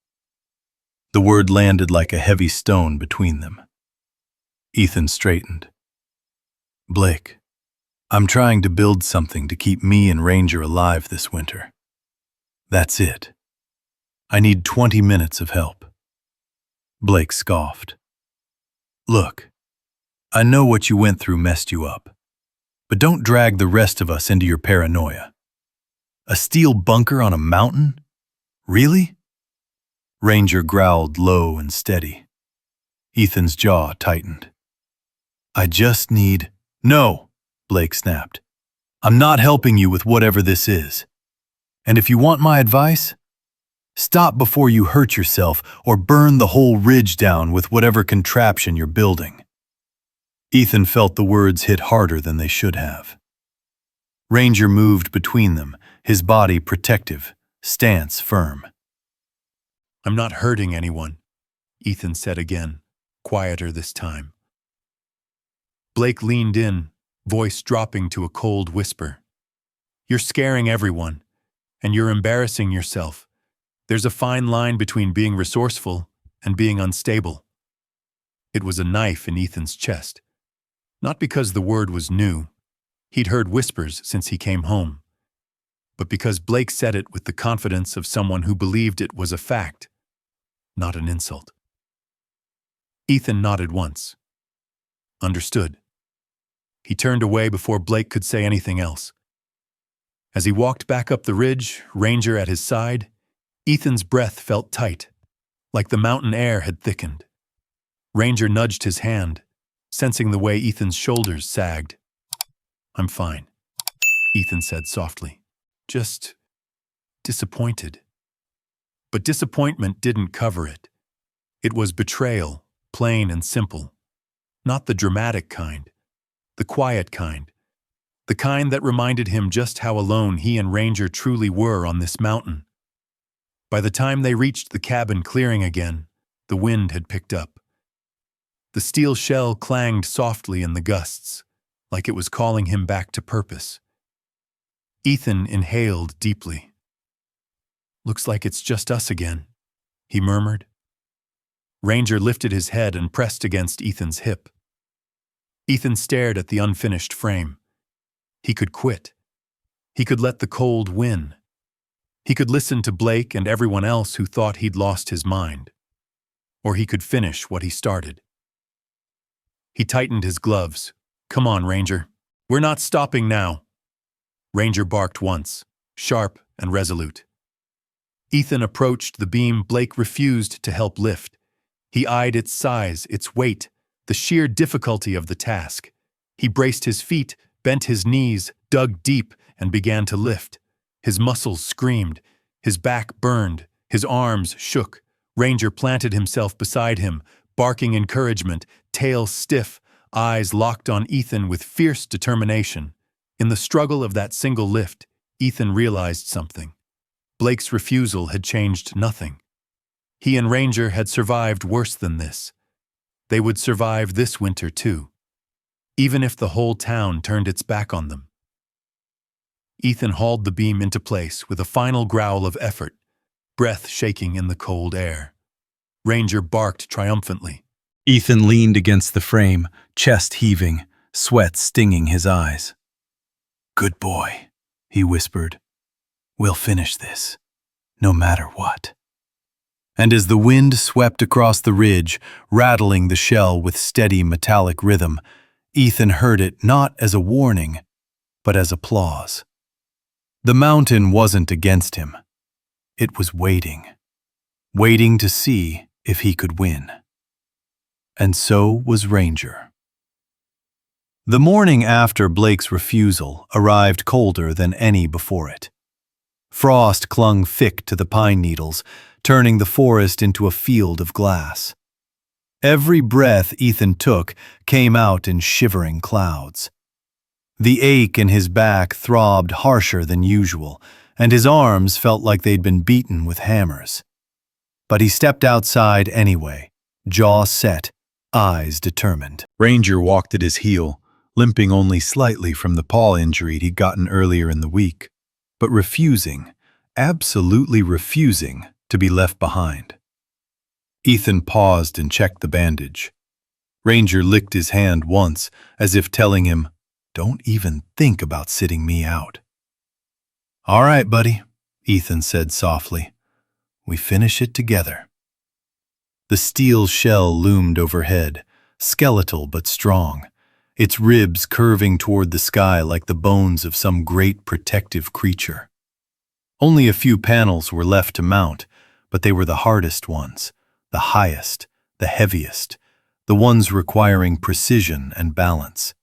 The word landed like a heavy stone between them. Ethan straightened. Blake, I'm trying to build something to keep me and Ranger alive this winter. That's it. I need 20 minutes of help. Blake scoffed. Look, I know what you went through messed you up, but don't drag the rest of us into your paranoia. A steel bunker on a mountain? Really? Ranger growled low and steady. Ethan's jaw tightened. I just need— No, Blake snapped. I'm not helping you with whatever this is. And if you want my advice, stop before you hurt yourself or burn the whole ridge down with whatever contraption you're building. Ethan felt the words hit harder than they should have. Ranger moved between them, his body protective, stance firm. I'm not hurting anyone, Ethan said again, quieter this time. Blake leaned in, voice dropping to a cold whisper. You're scaring everyone, and you're embarrassing yourself. There's a fine line between being resourceful and being unstable. It was a knife in Ethan's chest. Not because the word was new. He'd heard whispers since he came home. But because Blake said it with the confidence of someone who believed it was a fact, not an insult. Ethan nodded once. Understood. He turned away before Blake could say anything else. As he walked back up the ridge, Ranger at his side, Ethan's breath felt tight, like the mountain air had thickened. Ranger nudged his hand, sensing the way Ethan's shoulders sagged. I'm fine, Ethan said softly. Just disappointed. But disappointment didn't cover it. It was betrayal, plain and simple. Not the dramatic kind, the quiet kind. The kind that reminded him just how alone he and Ranger truly were on this mountain. By the time they reached the cabin clearing again, the wind had picked up. The steel shell clanged softly in the gusts, like it was calling him back to purpose. Ethan inhaled deeply. Looks like it's just us again, he murmured. Ranger lifted his head and pressed against Ethan's hip. Ethan stared at the unfinished frame. He could quit. He could let the cold win. He could listen to Blake and everyone else who thought he'd lost his mind. Or he could finish what he started. He tightened his gloves. Come on, Ranger. We're not stopping now. Ranger barked once, sharp and resolute. Ethan approached the beam Blake refused to help lift. He eyed its size, its weight, the sheer difficulty of the task. He braced his feet, bent his knees, dug deep, and began to lift. His muscles screamed, his back burned, his arms shook. Ranger planted himself beside him, barking encouragement, tail stiff, eyes locked on Ethan with fierce determination. In the struggle of that single lift, Ethan realized something. Blake's refusal had changed nothing. He and Ranger had survived worse than this. They would survive this winter too, even if the whole town turned its back on them. Ethan hauled the beam into place with a final growl of effort, breath shaking in the cold air. Ranger barked triumphantly. Ethan leaned against the frame, chest heaving, sweat stinging his eyes. Good boy, he whispered. We'll finish this, no matter what. And as the wind swept across the ridge, rattling the shell with steady metallic rhythm, Ethan heard it not as a warning, but as applause. The mountain wasn't against him. It was waiting to see if he could win. And so was Ranger. The morning after Blake's refusal arrived colder than any before it. Frost clung thick to the pine needles, turning the forest into a field of glass. Every breath Ethan took came out in shivering clouds. The ache in his back throbbed harsher than usual, and his arms felt like they'd been beaten with hammers. But he stepped outside anyway, jaw set, eyes determined. Ranger walked at his heel, limping only slightly from the paw injury he'd gotten earlier in the week. but refusing, absolutely refusing, to be left behind. Ethan paused and checked the bandage. Ranger licked his hand once, as if telling him, "Don't even think about sitting me out." "All right, buddy," Ethan said softly. "We finish it together." The steel shell loomed overhead, skeletal but strong, its ribs curving toward the sky like the bones of some great protective creature. Only a few panels were left to mount, but they were the hardest ones, the highest, the heaviest, the ones requiring precision and balance.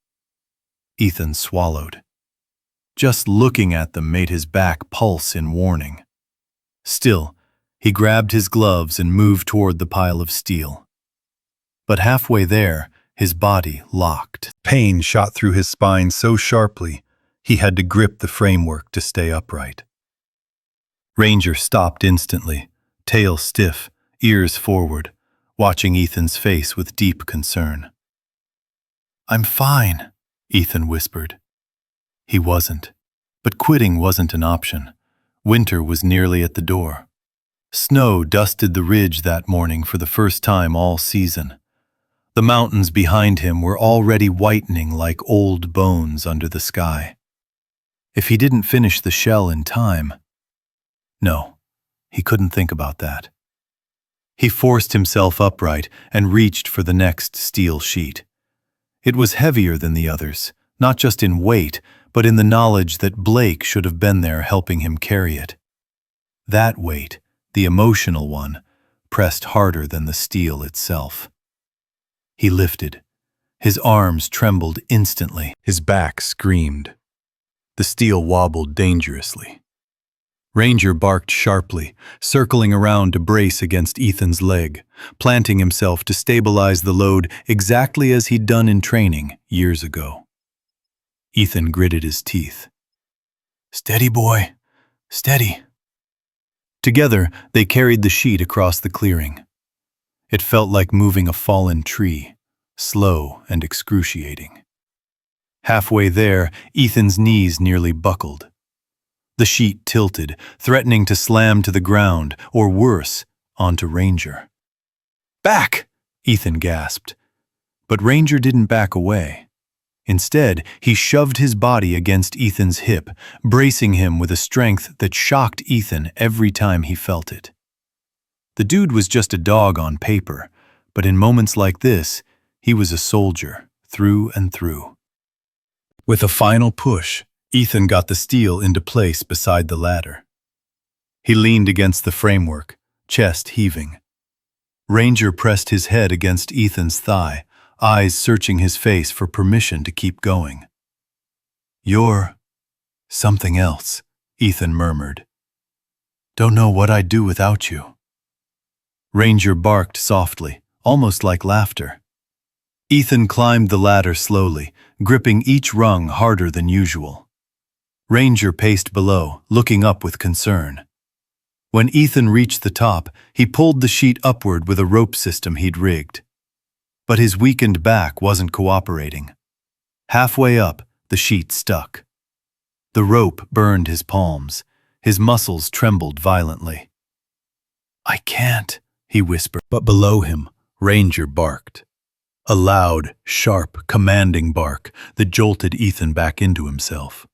Ethan swallowed. Just looking at them made his back pulse in warning. Still, he grabbed his gloves and moved toward the pile of steel. But halfway there, his body locked. Pain shot through his spine so sharply, he had to grip the framework to stay upright. Ranger stopped instantly, tail stiff, ears forward, watching Ethan's face with deep concern. "I'm fine," Ethan whispered. He wasn't. But quitting wasn't an option. Winter was nearly at the door. Snow dusted the ridge that morning for the first time all season. The mountains behind him were already whitening like old bones under the sky. If he didn't finish the shell in time... No, he couldn't think about that. He forced himself upright and reached for the next steel sheet. It was heavier than the others, not just in weight, but in the knowledge that Blake should have been there helping him carry it. That weight, the emotional one, pressed harder than the steel itself. He lifted. His arms trembled instantly. His back screamed. The steel wobbled dangerously. Ranger barked sharply, circling around to brace against Ethan's leg, planting himself to stabilize the load exactly as he'd done in training years ago. Ethan gritted his teeth. "Steady, boy. Steady." Together, they carried the sheet across the clearing. It felt like moving a fallen tree, slow and excruciating. Halfway there, Ethan's knees nearly buckled. The sheet tilted, threatening to slam to the ground, or worse, onto Ranger. "Back!" Ethan gasped. But Ranger didn't back away. Instead, he shoved his body against Ethan's hip, bracing him with a strength that shocked Ethan every time he felt it. The dude was just a dog on paper, but in moments like this, he was a soldier, through and through. With a final push, Ethan got the steel into place beside the ladder. He leaned against the framework, chest heaving. Ranger pressed his head against Ethan's thigh, eyes searching his face for permission to keep going. "You're something else," Ethan murmured. "Don't know what I'd do without you." Ranger barked softly, almost like laughter. Ethan climbed the ladder slowly, gripping each rung harder than usual. Ranger paced below, looking up with concern. When Ethan reached the top, he pulled the sheet upward with a rope system he'd rigged. But his weakened back wasn't cooperating. Halfway up, the sheet stuck. The rope burned his palms. His muscles trembled violently. "I can't," he whispered. But below him, Ranger barked. A loud, sharp, commanding bark that jolted Ethan back into himself.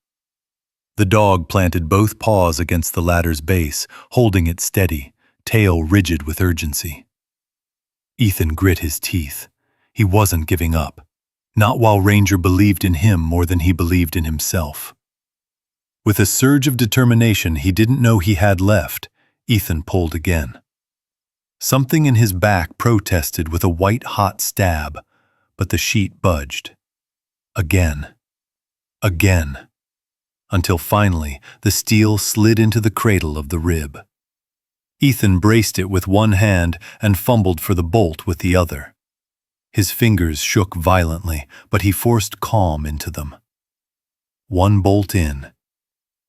The dog planted both paws against the ladder's base, holding it steady, tail rigid with urgency. Ethan grit his teeth. He wasn't giving up, not while Ranger believed in him more than he believed in himself. With a surge of determination he didn't know he had left, Ethan pulled again. Something in his back protested with a white-hot stab, but the sheet budged. Again. Again. Until finally the steel slid into the cradle of the rib. Ethan braced it with one hand and fumbled for the bolt with the other. His fingers shook violently, but he forced calm into them. One bolt in,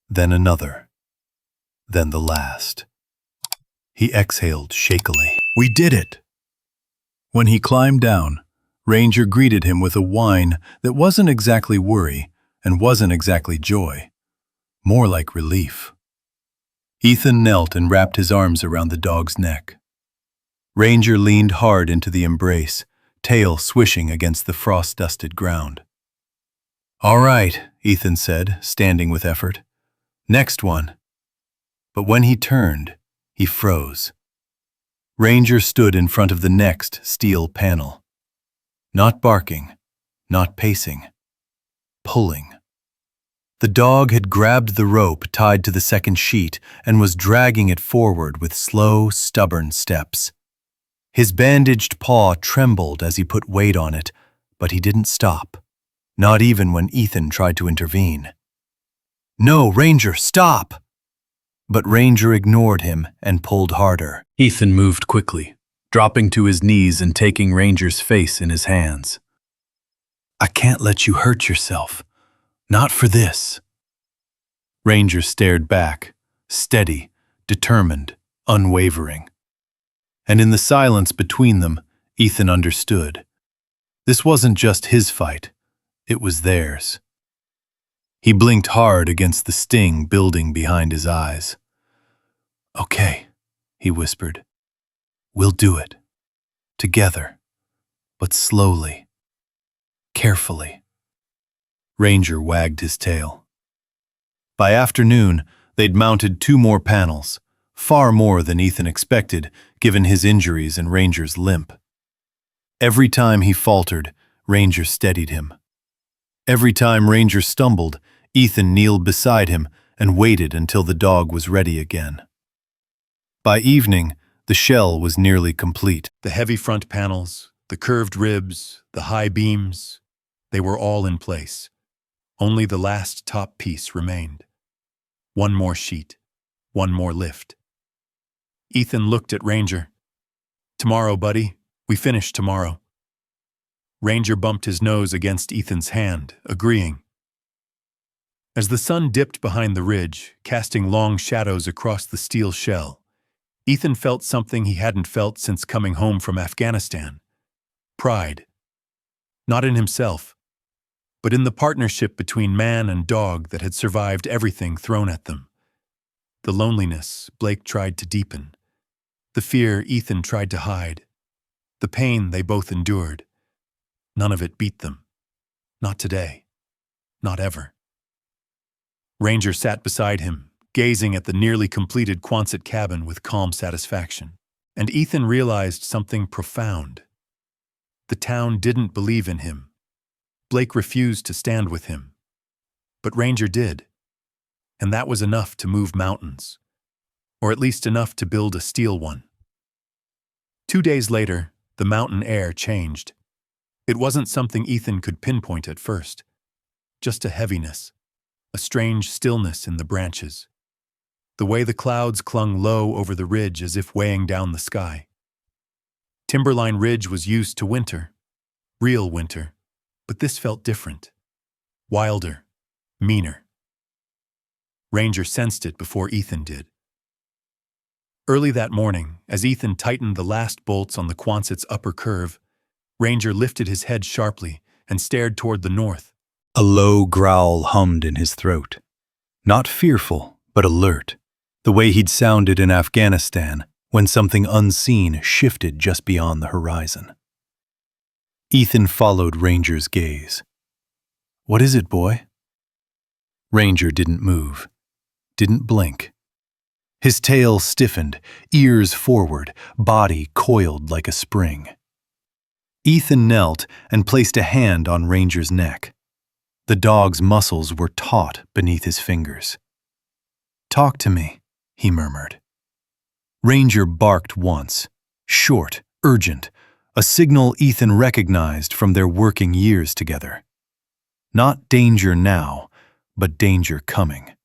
then another, then the last. He exhaled shakily. "We did it!" When he climbed down, Ranger greeted him with a whine that wasn't exactly worry and wasn't exactly joy. more like relief. Ethan knelt and wrapped his arms around the dog's neck. Ranger leaned hard into the embrace, tail swishing against the frost-dusted ground. "All right," Ethan said, standing with effort. "Next one." But when he turned, he froze. Ranger stood in front of the next steel panel. Not barking, not pacing, pulling. The dog had grabbed the rope tied to the second sheet and was dragging it forward with slow, stubborn steps. His bandaged paw trembled as he put weight on it, but he didn't stop, not even when Ethan tried to intervene. "No, Ranger, stop!" But Ranger ignored him and pulled harder. Ethan moved quickly, dropping to his knees and taking Ranger's face in his hands. "I can't let you hurt yourself. Not for this." Ranger stared back, steady, determined, unwavering. And in the silence between them, Ethan understood. This wasn't just his fight, it was theirs. He blinked hard against the sting building behind his eyes. "Okay," he whispered. "We'll do it. Together, but slowly, carefully." Ranger wagged his tail. By afternoon, they'd mounted 2 more panels, far more than Ethan expected, given his injuries and Ranger's limp. Every time he faltered, Ranger steadied him. Every time Ranger stumbled, Ethan kneeled beside him and waited until the dog was ready again. By evening, the shell was nearly complete. The heavy front panels, the curved ribs, the high beams, they were all in place. Only the last top piece remained. One more sheet, one more lift. Ethan looked at Ranger. "Tomorrow, buddy. We finish tomorrow." Ranger bumped his nose against Ethan's hand, agreeing. As the sun dipped behind the ridge, casting long shadows across the steel shell, Ethan felt something he hadn't felt since coming home from Afghanistan. Pride. Not in himself, but in the partnership between man and dog that had survived everything thrown at them. The loneliness Blake tried to deepen. The fear Ethan tried to hide. The pain they both endured. None of it beat them. Not today. Not ever. Ranger sat beside him, gazing at the nearly completed Quonset cabin with calm satisfaction. And Ethan realized something profound. The town didn't believe in him. Blake refused to stand with him. But Ranger did. And that was enough to move mountains. Or at least enough to build a steel one. 2 days later, the mountain air changed. It wasn't something Ethan could pinpoint at first. Just a heaviness. A strange stillness in the branches. The way the clouds clung low over the ridge as if weighing down the sky. Timberline Ridge was used to winter. Real winter. But this felt different. Wilder. Meaner. Ranger sensed it before Ethan did. Early that morning, as Ethan tightened the last bolts on the Quonset's upper curve, Ranger lifted his head sharply and stared toward the north. A low growl hummed in his throat. Not fearful, but alert, the way he'd sounded in Afghanistan when something unseen shifted just beyond the horizon. Ethan followed Ranger's gaze. "What is it, boy?" Ranger didn't move, didn't blink. His tail stiffened, ears forward, body coiled like a spring. Ethan knelt and placed a hand on Ranger's neck. The dog's muscles were taut beneath his fingers. "Talk to me," he murmured. Ranger barked once, short, urgent, a signal Ethan recognized from their working years together. Not danger now, but danger coming.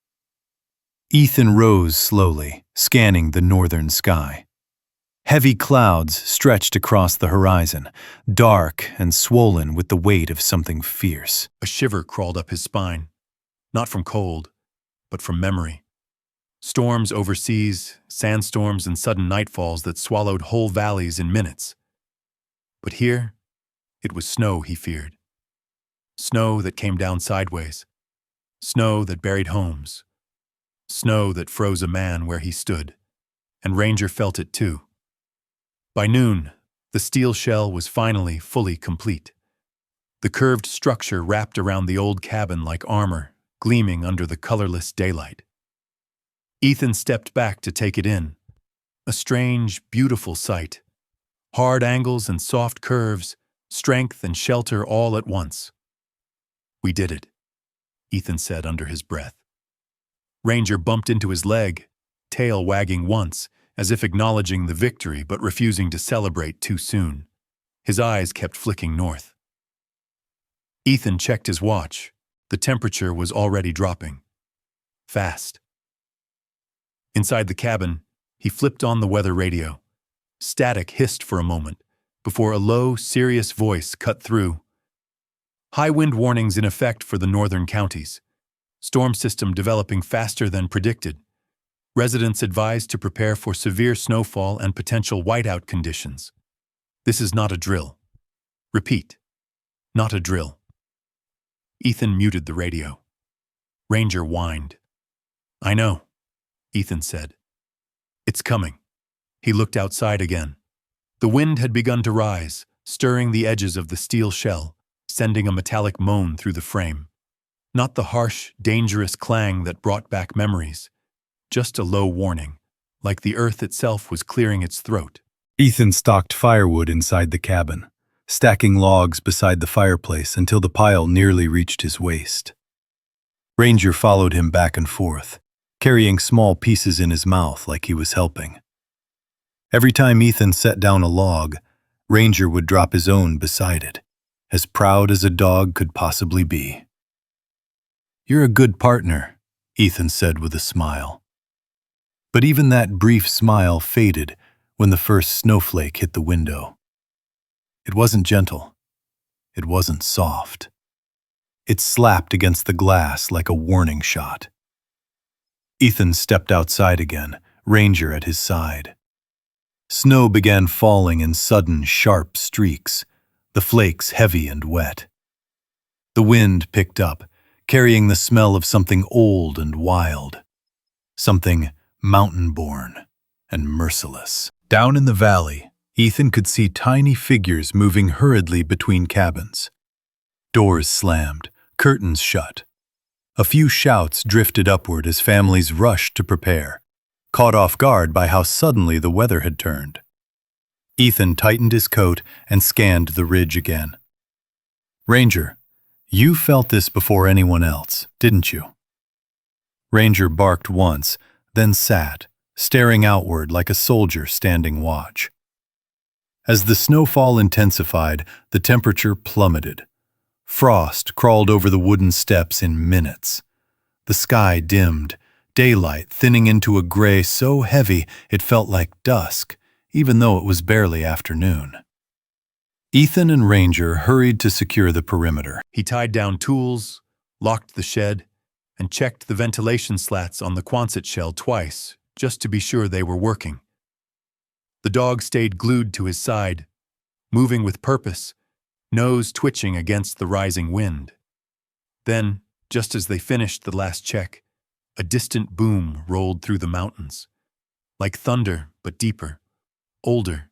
Ethan rose slowly, scanning the northern sky. Heavy clouds stretched across the horizon, dark and swollen with the weight of something fierce. A shiver crawled up his spine, not from cold, but from memory. Storms overseas, sandstorms and sudden nightfalls that swallowed whole valleys in minutes. But here, it was snow he feared. Snow that came down sideways. Snow that buried homes. snow that froze a man where he stood, and Ranger felt it too. By noon, the steel shell was finally fully complete. The curved structure wrapped around the old cabin like armor, gleaming under the colorless daylight. Ethan stepped back to take it in. A strange, beautiful sight. Hard angles and soft curves, strength and shelter all at once. "We did it," Ethan said under his breath. Ranger bumped into his leg, tail wagging once, as if acknowledging the victory but refusing to celebrate too soon. His eyes kept flicking north. Ethan checked his watch. The temperature was already dropping. Fast. Inside the cabin, he flipped on the weather radio. Static hissed for a moment, before a low, serious voice cut through. "High wind warnings in effect for the northern counties. Storm system developing faster than predicted. Residents advised to prepare for severe snowfall and potential whiteout conditions. This is not a drill. Repeat, not a drill." Ethan muted the radio. Ranger whined. "I know," Ethan said. "It's coming." He looked outside again. The wind had begun to rise, stirring the edges of the steel shell, sending a metallic moan through the frame. Not the harsh, dangerous clang that brought back memories, just a low warning, like the earth itself was clearing its throat. Ethan stalked firewood inside the cabin, stacking logs beside the fireplace until the pile nearly reached his waist. Ranger followed him back and forth, carrying small pieces in his mouth like he was helping. Every time Ethan set down a log, Ranger would drop his own beside it, as proud as a dog could possibly be. "You're a good partner," Ethan said with a smile. But even that brief smile faded when the first snowflake hit the window. It wasn't gentle. It wasn't soft. It slapped against the glass like a warning shot. Ethan stepped outside again, Ranger at his side. Snow began falling in sudden, sharp streaks, the flakes heavy and wet. The wind picked up, carrying the smell of something old and wild, something mountain-born and merciless. Down in the valley, Ethan could see tiny figures moving hurriedly between cabins. Doors slammed, curtains shut. A few shouts drifted upward as families rushed to prepare, caught off guard by how suddenly the weather had turned. Ethan tightened his coat and scanned the ridge again. "Ranger, you felt this before anyone else, didn't you?" Ranger barked once, then sat, staring outward like a soldier standing watch. As the snowfall intensified, the temperature plummeted. Frost crawled over the wooden steps in minutes. The sky dimmed, daylight thinning into a gray so heavy it felt like dusk, even though it was barely afternoon. Ethan and Ranger hurried to secure the perimeter. He tied down tools, locked the shed, and checked the ventilation slats on the Quonset shell twice, just to be sure they were working. The dog stayed glued to his side, moving with purpose, nose twitching against the rising wind. Then, just as they finished the last check, a distant boom rolled through the mountains, like thunder but deeper, older,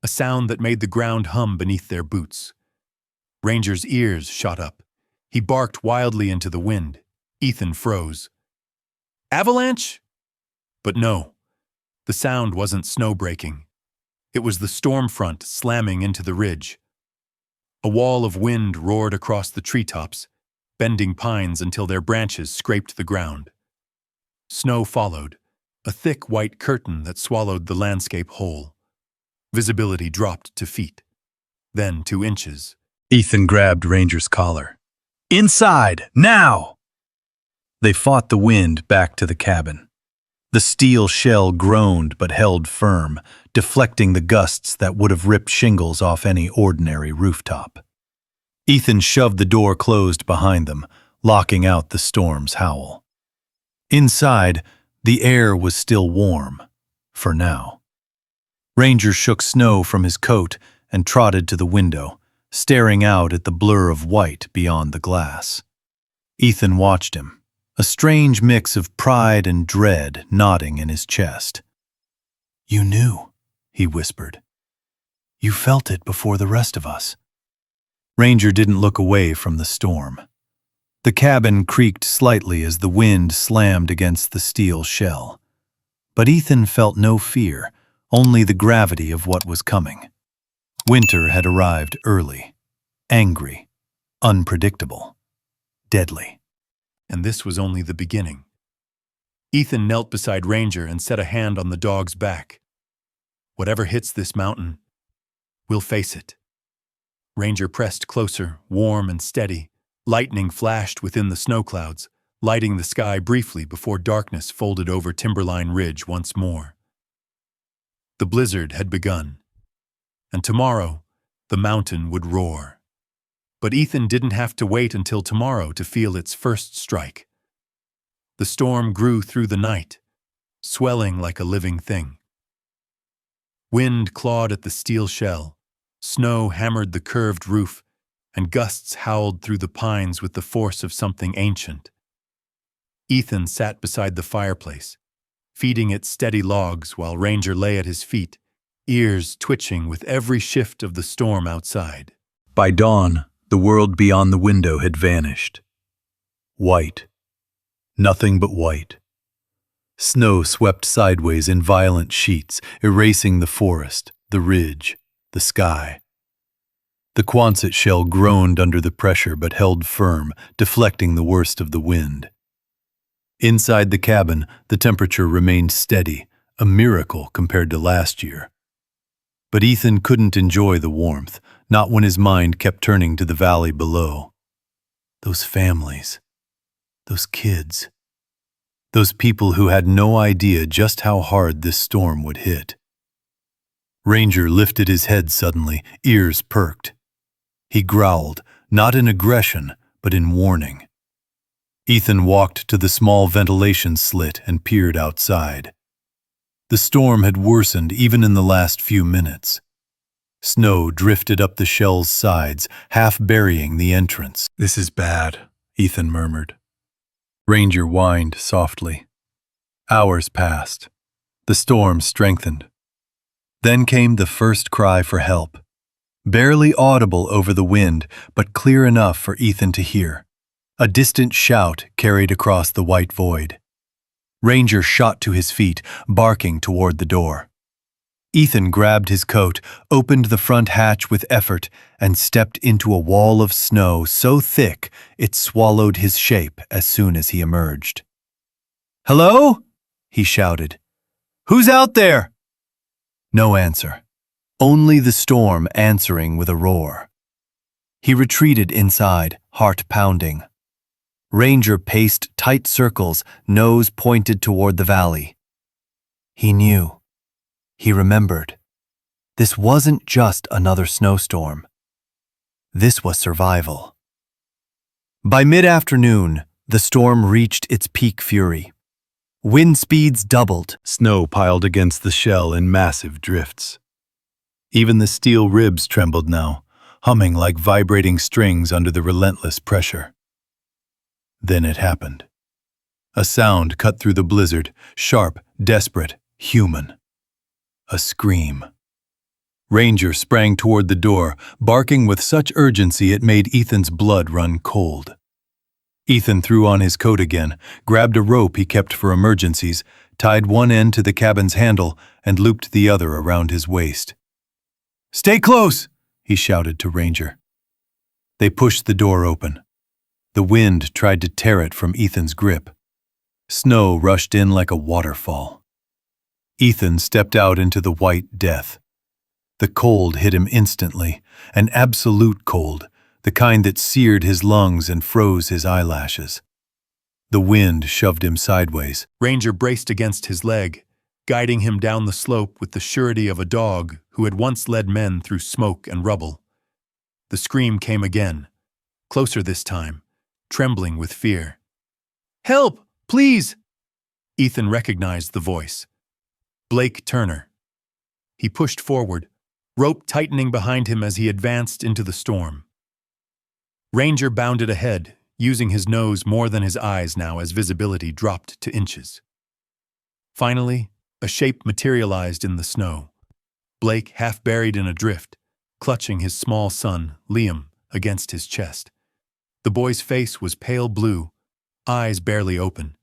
a sound that made the ground hum beneath their boots. Ranger's ears shot up. He barked wildly into the wind. Ethan froze. "Avalanche?" But no, the sound wasn't snow breaking. It was the storm front slamming into the ridge. A wall of wind roared across the treetops, bending pines until their branches scraped the ground. Snow followed, a thick white curtain that swallowed the landscape whole. Visibility dropped to feet, then to inches. Ethan grabbed Ranger's collar. "Inside, now!" They fought the wind back to the cabin. The steel shell groaned but held firm, deflecting the gusts that would have ripped shingles off any ordinary rooftop. Ethan shoved the door closed behind them, locking out the storm's howl. Inside, the air was still warm, for now. Ranger shook snow from his coat and trotted to the window, staring out at the blur of white beyond the glass. Ethan watched him, a strange mix of pride and dread knotting in his chest. "You knew," he whispered. "You felt it before the rest of us." Ranger didn't look away from the storm. The cabin creaked slightly as the wind slammed against the steel shell. But Ethan felt no fear, only the gravity of what was coming. Winter had arrived early, angry, unpredictable, deadly. And this was only the beginning. Ethan knelt beside Ranger and set a hand on the dog's back. "Whatever hits this mountain, we'll face it." Ranger pressed closer, warm and steady. Lightning flashed within the snow clouds, lighting the sky briefly before darkness folded over Timberline Ridge once more. The blizzard had begun, and tomorrow the mountain would roar. But Ethan didn't have to wait until tomorrow to feel its first strike. The storm grew through the night, swelling like a living thing. Wind clawed at the steel shell, snow hammered the curved roof, and gusts howled through the pines with the force of something ancient. Ethan sat beside the fireplace, feeding it steady logs while Ranger lay at his feet, ears twitching with every shift of the storm outside. By dawn, the world beyond the window had vanished. White. Nothing but white. Snow swept sideways in violent sheets, erasing the forest, the ridge, the sky. The Quonset shell groaned under the pressure but held firm, deflecting the worst of the wind. Inside the cabin, the temperature remained steady, a miracle compared to last year. But Ethan couldn't enjoy the warmth, not when his mind kept turning to the valley below. Those families, those kids, those people who had no idea just how hard this storm would hit. Ranger lifted his head suddenly, ears perked. He growled, not in aggression, but in warning. Ethan walked to the small ventilation slit and peered outside. The storm had worsened even in the last few minutes. Snow drifted up the shell's sides, half burying the entrance. "This is bad," Ethan murmured. Ranger whined softly. Hours passed. The storm strengthened. Then came the first cry for help. Barely audible over the wind, but clear enough for Ethan to hear. A distant shout carried across the white void. Ranger shot to his feet, barking toward the door. Ethan grabbed his coat, opened the front hatch with effort, and stepped into a wall of snow so thick it swallowed his shape as soon as he emerged. "Hello?" he shouted. "Who's out there?" No answer. Only the storm answering with a roar. He retreated inside, heart pounding. Ranger paced tight circles, nose pointed toward the valley. He knew. He remembered. This wasn't just another snowstorm. This was survival. By mid-afternoon, the storm reached its peak fury. Wind speeds doubled. Snow piled against the shell in massive drifts. Even the steel ribs trembled now, humming like vibrating strings under the relentless pressure. Then it happened. A sound cut through the blizzard, sharp, desperate, human. A scream. Ranger sprang toward the door, barking with such urgency it made Ethan's blood run cold. Ethan threw on his coat again, grabbed a rope he kept for emergencies, tied one end to the cabin's handle, and looped the other around his waist. "Stay close!" he shouted to Ranger. They pushed the door open. The wind tried to tear it from Ethan's grip. Snow rushed in like a waterfall. Ethan stepped out into the white death. The cold hit him instantly, an absolute cold, the kind that seared his lungs and froze his eyelashes. The wind shoved him sideways. Ranger braced against his leg, guiding him down the slope with the surety of a dog who had once led men through smoke and rubble. The scream came again, closer this time, trembling with fear. "Help, please!" Ethan recognized the voice. Blake Turner. He pushed forward, rope tightening behind him as he advanced into the storm. Ranger bounded ahead, using his nose more than his eyes now as visibility dropped to inches. Finally, a shape materialized in the snow. Blake, half buried in a drift, clutching his small son, Liam, against his chest. The boy's face was pale blue, eyes barely open.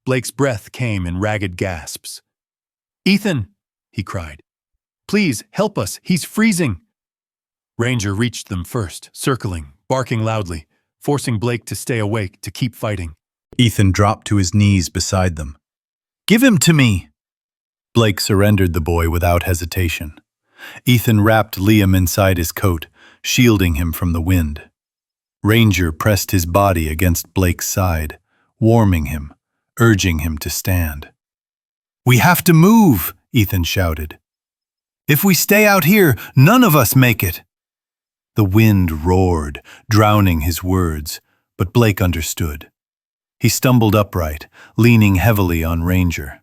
Blake's breath came in ragged gasps. "Ethan!" he cried. "Please, help us, he's freezing!" Ranger reached them first, circling, barking loudly, forcing Blake to stay awake to keep fighting. Ethan dropped to his knees beside them. "Give him to me!" Blake surrendered the boy without hesitation. Ethan wrapped Liam inside his coat, shielding him from the wind. Ranger pressed his body against Blake's side, warming him, urging him to stand. "We have to move!" Ethan shouted. "If we stay out here, none of us make it!" The wind roared, drowning his words, but Blake understood. He stumbled upright, leaning heavily on Ranger.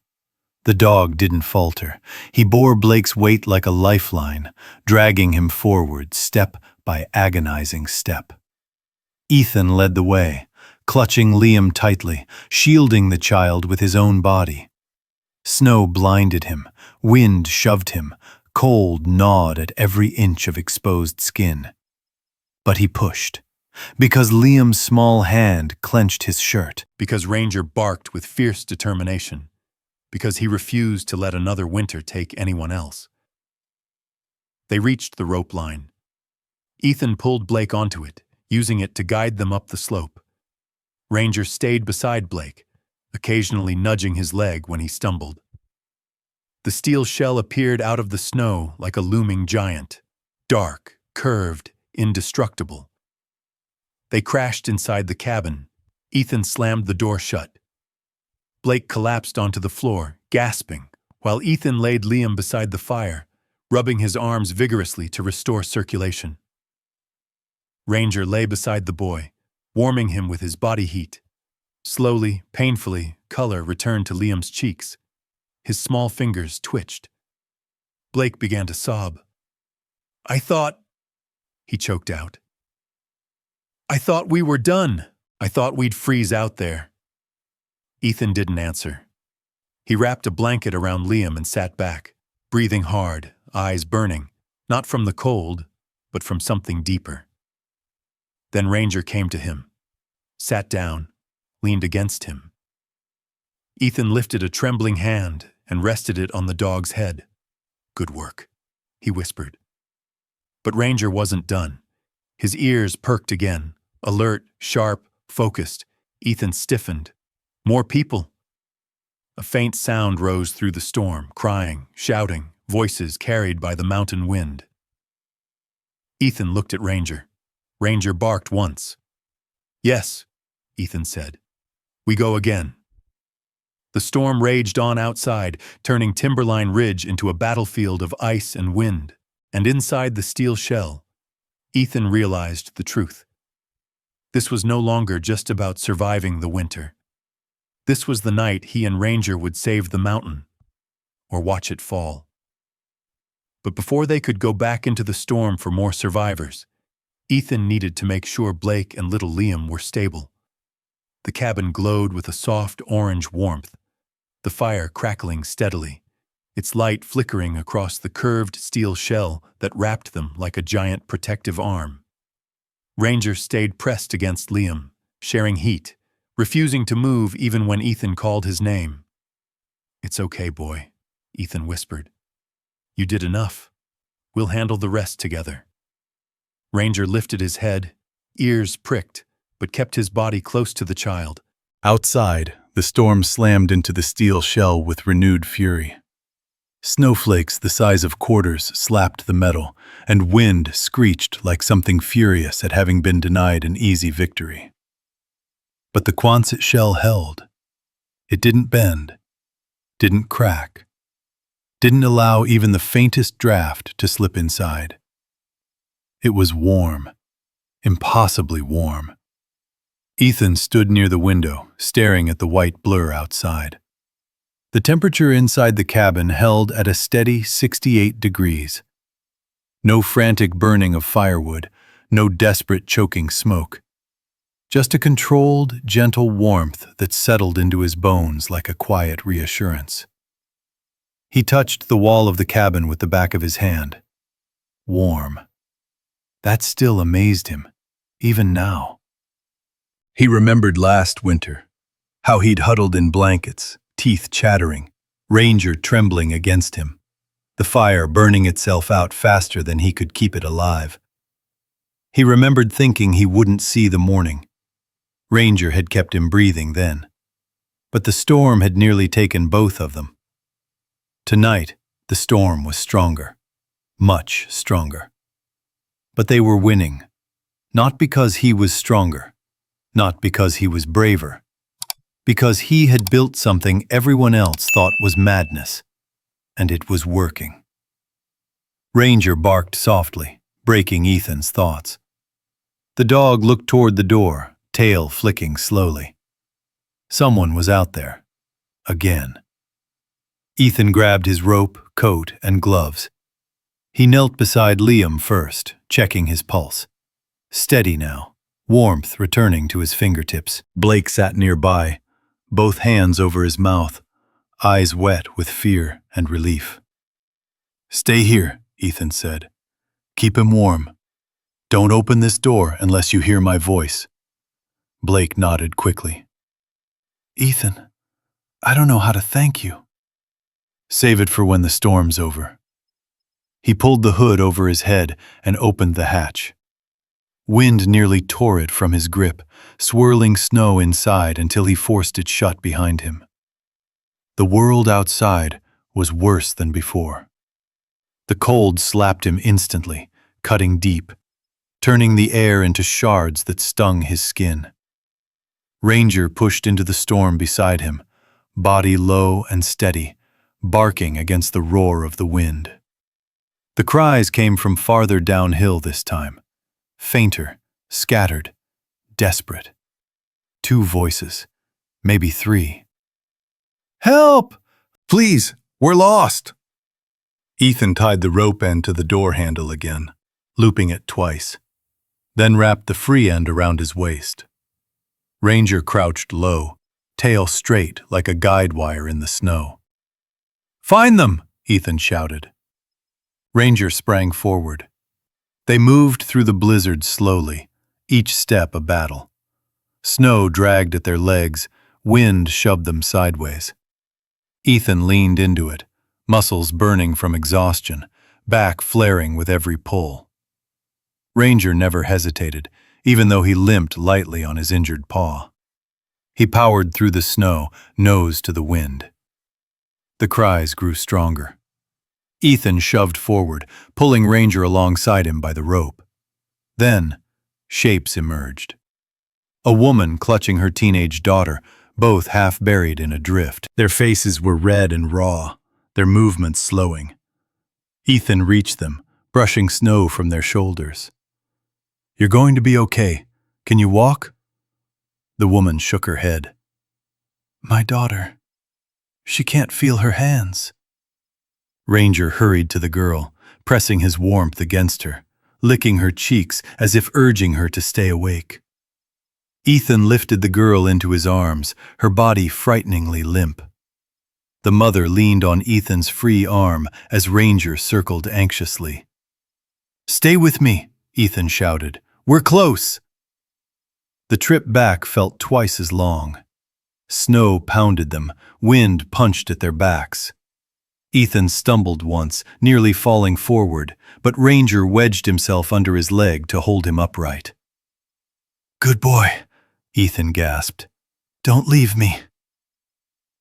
The dog didn't falter. He bore Blake's weight like a lifeline, dragging him forward step by agonizing step. Ethan led the way, clutching Liam tightly, shielding the child with his own body. Snow blinded him, wind shoved him, cold gnawed at every inch of exposed skin. But he pushed, because Liam's small hand clenched his shirt. Because Ranger barked with fierce determination. Because he refused to let another winter take anyone else. They reached the rope line. Ethan pulled Blake onto it, using it to guide them up the slope. Ranger stayed beside Blake, occasionally nudging his leg when he stumbled. The steel shell appeared out of the snow like a looming giant, dark, curved, indestructible. They crashed inside the cabin. Ethan slammed the door shut. Blake collapsed onto the floor, gasping, while Ethan laid Liam beside the fire, rubbing his arms vigorously to restore circulation. Ranger lay beside the boy, warming him with his body heat. Slowly, painfully, color returned to Liam's cheeks. His small fingers twitched. Blake began to sob. "I thought," he choked out. "I thought we were done. I thought we'd freeze out there." Ethan didn't answer. He wrapped a blanket around Liam and sat back, breathing hard, eyes burning, not from the cold, but from something deeper. Then Ranger came to him, sat down, leaned against him. Ethan lifted a trembling hand and rested it on the dog's head. "Good work," he whispered. But Ranger wasn't done. His ears perked again, alert, sharp, focused. Ethan stiffened. More people. A faint sound rose through the storm, crying, shouting, voices carried by the mountain wind. Ethan looked at Ranger. Ranger barked once. "Yes," Ethan said. "We go again." The storm raged on outside, turning Timberline Ridge into a battlefield of ice and wind, and inside the steel shell, Ethan realized the truth. This was no longer just about surviving the winter. This was the night he and Ranger would save the mountain, or watch it fall. But before they could go back into the storm for more survivors, Ethan needed to make sure Blake and little Liam were stable. The cabin glowed with a soft orange warmth, the fire crackling steadily, its light flickering across the curved steel shell that wrapped them like a giant protective arm. Ranger stayed pressed against Liam, sharing heat, refusing to move even when Ethan called his name. "It's okay, boy," Ethan whispered. "You did enough. We'll handle the rest together." Ranger lifted his head, ears pricked, but kept his body close to the child. Outside, the storm slammed into the steel shell with renewed fury. Snowflakes the size of quarters slapped the metal, and wind screeched like something furious at having been denied an easy victory. But the Quonset shell held. It didn't bend, didn't crack, didn't allow even the faintest draft to slip inside. It was warm, impossibly warm. Ethan stood near the window, staring at the white blur outside. The temperature inside the cabin held at a steady 68 degrees. No frantic burning of firewood, no desperate choking smoke. just a controlled, gentle warmth that settled into his bones like a quiet reassurance. He touched the wall of the cabin with the back of his hand. Warm. That still amazed him, even now. He remembered last winter, how he'd huddled in blankets, teeth chattering, Ranger trembling against him, the fire burning itself out faster than he could keep it alive. He remembered thinking he wouldn't see the morning. Ranger had kept him breathing then, but the storm had nearly taken both of them. Tonight, the storm was stronger, much stronger. But they were winning, not because he was stronger, not because he was braver, because he had built something everyone else thought was madness, and it was working. Ranger barked softly, breaking Ethan's thoughts. The dog looked toward the door, tail flicking slowly. Someone was out there. Again. Ethan grabbed his rope, coat, and gloves. He knelt beside Liam first, checking his pulse. Steady now, warmth returning to his fingertips. Blake sat nearby, both hands over his mouth, eyes wet with fear and relief. "Stay here," Ethan said. "Keep him warm. Don't open this door unless you hear my voice." Blake nodded quickly. "Ethan, I don't know how to thank you." "Save it for when the storm's over." He pulled the hood over his head and opened the hatch. Wind nearly tore it from his grip, swirling snow inside until he forced it shut behind him. The world outside was worse than before. The cold slapped him instantly, cutting deep, turning the air into shards that stung his skin. Ranger pushed into the storm beside him, body low and steady, barking against the roar of the wind. The cries came from farther downhill this time, fainter, scattered, desperate. 2 voices, maybe 3. "Help! Please, we're lost!" Ethan tied the rope end to the door handle again, looping it twice, then wrapped the free end around his waist. Ranger crouched low, tail straight like a guide wire in the snow. "Find them!" Ethan shouted. Ranger sprang forward. They moved through the blizzard slowly, each step a battle. Snow dragged at their legs, wind shoved them sideways. Ethan leaned into it, muscles burning from exhaustion, back flaring with every pull. Ranger never hesitated, even though he limped lightly on his injured paw. He powered through the snow, nose to the wind. The cries grew stronger. Ethan shoved forward, pulling Ranger alongside him by the rope. Then, shapes emerged. A woman clutching her teenage daughter, both half buried in a drift. Their faces were red and raw, their movements slowing. Ethan reached them, brushing snow from their shoulders. "You're going to be okay. Can you walk?" The woman shook her head. "My daughter. She can't feel her hands." Ranger hurried to the girl, pressing his warmth against her, licking her cheeks as if urging her to stay awake. Ethan lifted the girl into his arms, her body frighteningly limp. The mother leaned on Ethan's free arm as Ranger circled anxiously. "Stay with me," Ethan shouted. "We're close." The trip back felt twice as long. Snow pounded them, wind punched at their backs. Ethan stumbled once, nearly falling forward, but Ranger wedged himself under his leg to hold him upright. "Good boy," Ethan gasped. "Don't leave me."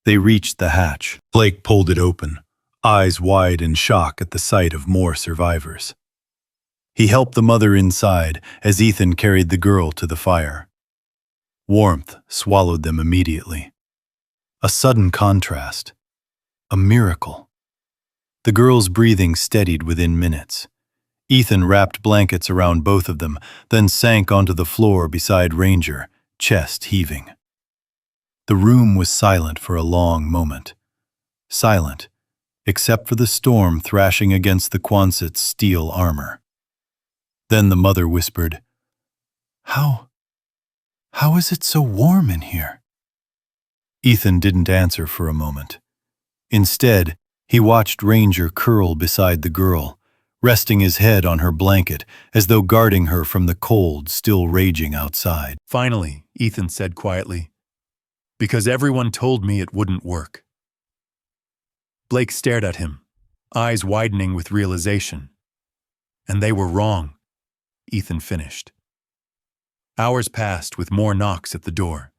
They reached the hatch. Blake pulled it open, eyes wide in shock at the sight of more survivors. He helped the mother inside as Ethan carried the girl to the fire. Warmth swallowed them immediately. A sudden contrast. A miracle. The girl's breathing steadied within minutes. Ethan wrapped blankets around both of them, then sank onto the floor beside Ranger, chest heaving. The room was silent for a long moment. Silent, except for the storm thrashing against the Quonset's steel armor. Then the mother whispered, How How is it so warm in here? Ethan didn't answer for a moment. Instead, he watched Ranger curl beside the girl, resting his head on her blanket as though guarding her from the cold still raging outside. Finally, Ethan said quietly, "Because everyone told me it wouldn't work." Blake stared at him, eyes widening with realization. "And they were wrong," Ethan finished. Hours passed with more knocks at the door.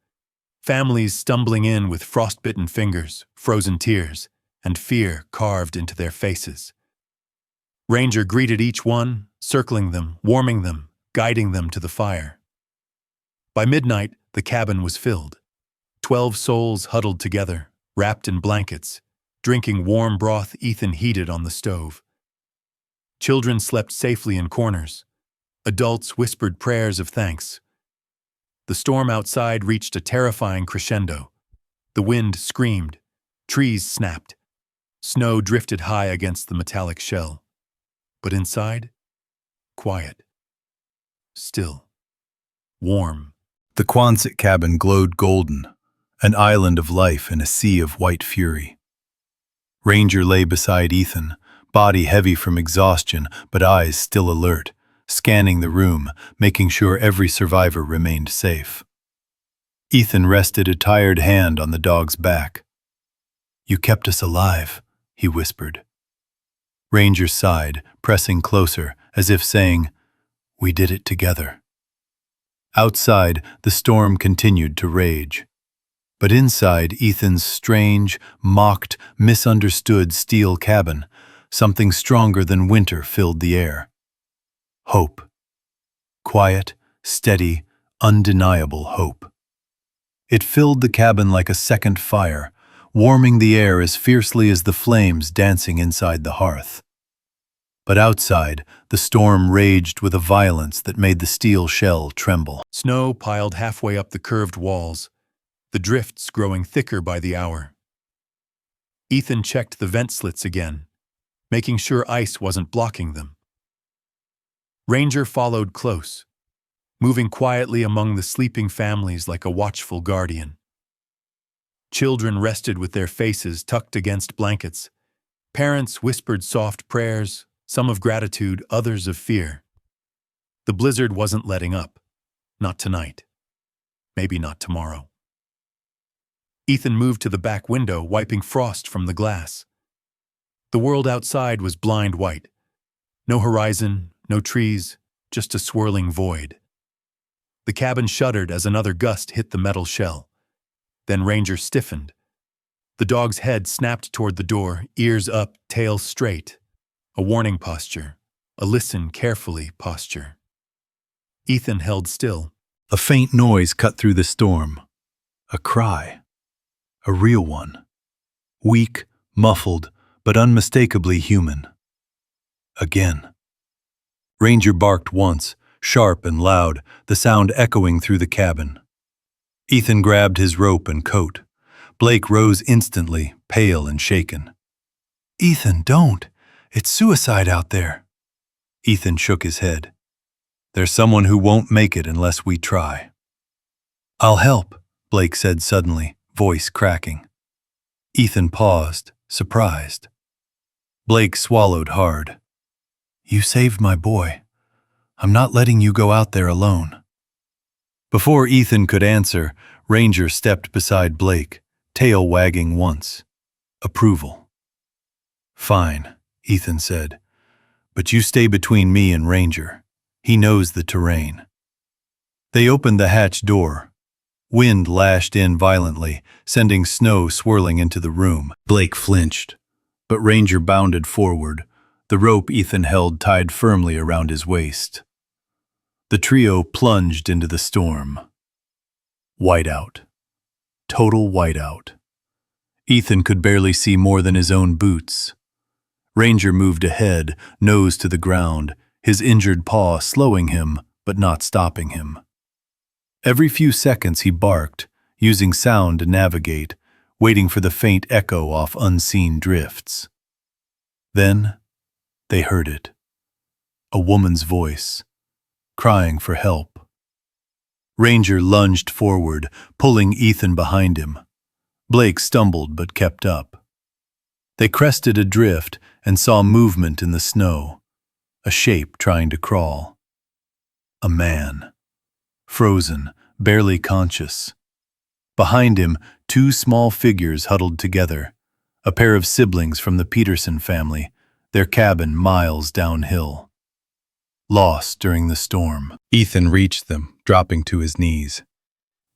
Families stumbling in with frostbitten fingers, frozen tears, and fear carved into their faces. Ranger greeted each one, circling them, warming them, guiding them to the fire. By midnight, the cabin was filled. 12 souls huddled together, wrapped in blankets, drinking warm broth Ethan heated on the stove. Children slept safely in corners. Adults whispered prayers of thanks. The storm outside reached a terrifying crescendo. The wind screamed. Trees snapped. Snow drifted high against the metallic shell. But inside, quiet. Still. Warm. The Quonset cabin glowed golden, an island of life in a sea of white fury. Ranger lay beside Ethan, body heavy from exhaustion but eyes still alert, scanning the room, making sure every survivor remained safe. Ethan rested a tired hand on the dog's back. "You kept us alive," he whispered. Ranger sighed, pressing closer, as if saying, "We did it together." Outside, the storm continued to rage. But inside Ethan's strange, mocked, misunderstood steel cabin, something stronger than winter filled the air. Hope. Quiet, steady, undeniable hope. It filled the cabin like a second fire, warming the air as fiercely as the flames dancing inside the hearth. But outside, the storm raged with a violence that made the steel shell tremble. Snow piled halfway up the curved walls, the drifts growing thicker by the hour. Ethan checked the vent slits again, making sure ice wasn't blocking them. Ranger followed close, moving quietly among the sleeping families like a watchful guardian. Children rested with their faces tucked against blankets. Parents whispered soft prayers, some of gratitude, others of fear. The blizzard wasn't letting up. Not tonight. Maybe not tomorrow. Ethan moved to the back window, wiping frost from the glass. The world outside was blind white. No horizon, no trees, just a swirling void. The cabin shuddered as another gust hit the metal shell. Then Ranger stiffened. The dog's head snapped toward the door, ears up, tail straight. A warning posture, a listen carefully posture. Ethan held still. A faint noise cut through the storm. A cry. A real one. Weak, muffled, but unmistakably human. Again. Ranger barked once, sharp and loud, the sound echoing through the cabin. Ethan grabbed his rope and coat. Blake rose instantly, pale and shaken. "Ethan, don't! It's suicide out there." Ethan shook his head. "There's someone who won't make it unless we try." "I'll help," Blake said suddenly, voice cracking. Ethan paused, surprised. Blake swallowed hard. "You saved my boy. I'm not letting you go out there alone." Before Ethan could answer, Ranger stepped beside Blake, tail wagging once. Approval. "Fine," Ethan said, "but you stay between me and Ranger. He knows the terrain." They opened the hatch door. Wind lashed in violently, sending snow swirling into the room. Blake flinched, but Ranger bounded forward, the rope Ethan held tied firmly around his waist. The trio plunged into the storm. Whiteout. Total whiteout. Ethan could barely see more than his own boots. Ranger moved ahead, nose to the ground, his injured paw slowing him, but not stopping him. Every few seconds he barked, using sound to navigate, waiting for the faint echo off unseen drifts. Then they heard it. A woman's voice, crying for help. Ranger lunged forward, pulling Ethan behind him. Blake stumbled but kept up. They crested a drift and saw movement in the snow, a shape trying to crawl. A man. Frozen, barely conscious. Behind him, two small figures huddled together, a pair of siblings from the Peterson family, their cabin miles downhill. Lost during the storm. Ethan reached them, dropping to his knees.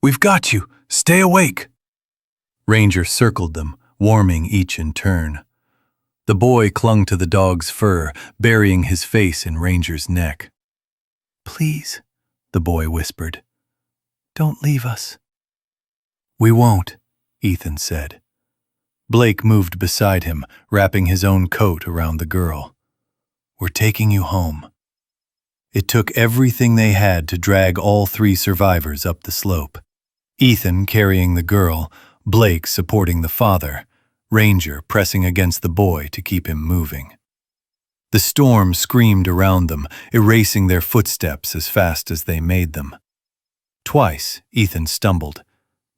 "We've got you! Stay awake!" Ranger circled them, warming each in turn. The boy clung to the dog's fur, burying his face in Ranger's neck. "Please," the boy whispered, "don't leave us." "We won't," Ethan said. Blake moved beside him, wrapping his own coat around the girl. "We're taking you home." It took everything they had to drag all three survivors up the slope. Ethan carrying the girl, Blake supporting the father, Ranger pressing against the boy to keep him moving. The storm screamed around them, erasing their footsteps as fast as they made them. Twice, Ethan stumbled.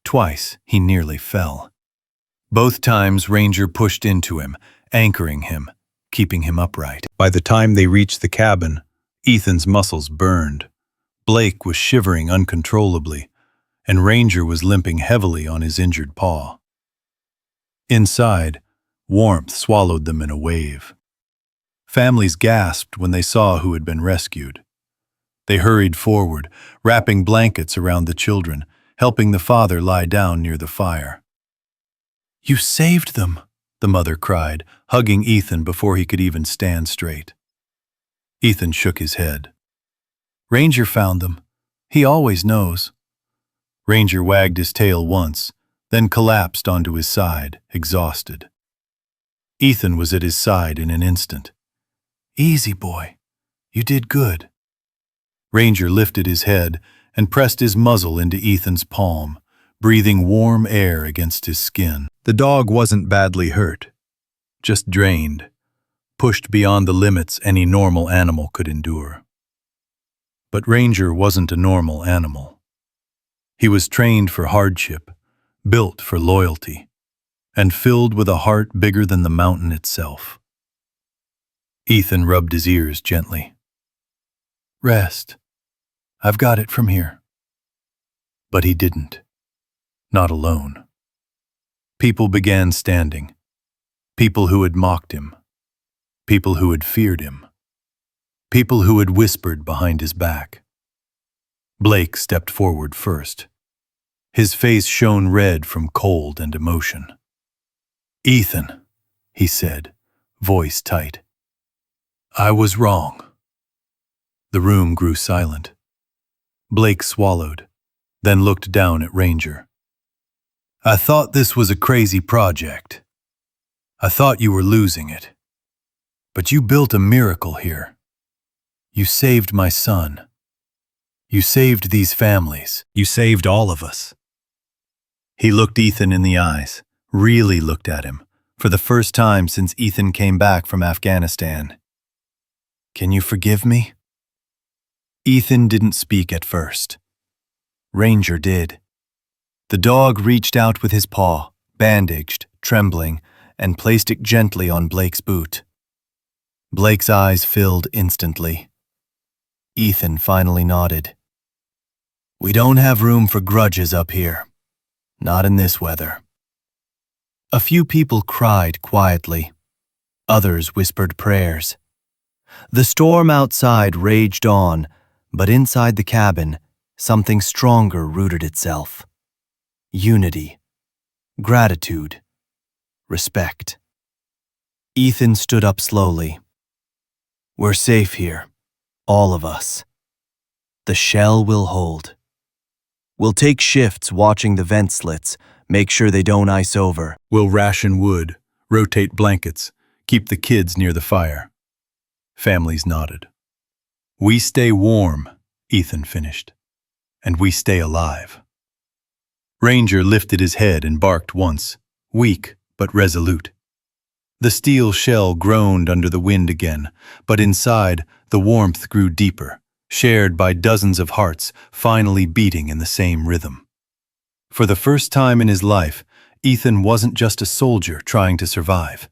Twice, he nearly fell. Both times, Ranger pushed into him, anchoring him, keeping him upright. By the time they reached the cabin, Ethan's muscles burned. Blake was shivering uncontrollably, and Ranger was limping heavily on his injured paw. Inside, warmth swallowed them in a wave. Families gasped when they saw who had been rescued. They hurried forward, wrapping blankets around the children, helping the father lie down near the fire. "You saved them," the mother cried, hugging Ethan before he could even stand straight. Ethan shook his head. "Ranger found them. He always knows." Ranger wagged his tail once, then collapsed onto his side, exhausted. Ethan was at his side in an instant. "Easy, boy. You did good." Ranger lifted his head and pressed his muzzle into Ethan's palm, breathing warm air against his skin. The dog wasn't badly hurt, just drained, pushed beyond the limits any normal animal could endure. But Ranger wasn't a normal animal. He was trained for hardship, built for loyalty, and filled with a heart bigger than the mountain itself. Ethan rubbed his ears gently. "Rest. I've got it from here." But he didn't. Not alone. People began standing. People who had mocked him. People who had feared him. People who had whispered behind his back. Blake stepped forward first. His face shone red from cold and emotion. "Ethan," he said, voice tight. "I was wrong." The room grew silent. Blake swallowed, then looked down at Ranger. "I thought this was a crazy project. I thought you were losing it. But you built a miracle here. You saved my son. You saved these families. You saved all of us." He looked Ethan in the eyes, really looked at him, for the first time since Ethan came back from Afghanistan. "Can you forgive me?" Ethan didn't speak at first. Ranger did. The dog reached out with his paw, bandaged, trembling, and placed it gently on Blake's boot. Blake's eyes filled instantly. Ethan finally nodded. "We don't have room for grudges up here. Not in this weather." A few people cried quietly. Others whispered prayers. The storm outside raged on, but inside the cabin, something stronger rooted itself. Unity, gratitude, respect. Ethan stood up slowly. "We're safe here, all of us. The shell will hold. We'll take shifts watching the vent slits, make sure they don't ice over. We'll ration wood, rotate blankets, keep the kids near the fire." Families nodded. "We stay warm," Ethan finished, "and we stay alive." Ranger lifted his head and barked once, weak but resolute. The steel shell groaned under the wind again, but inside, the warmth grew deeper, shared by dozens of hearts finally beating in the same rhythm. For the first time in his life, Ethan wasn't just a soldier trying to survive.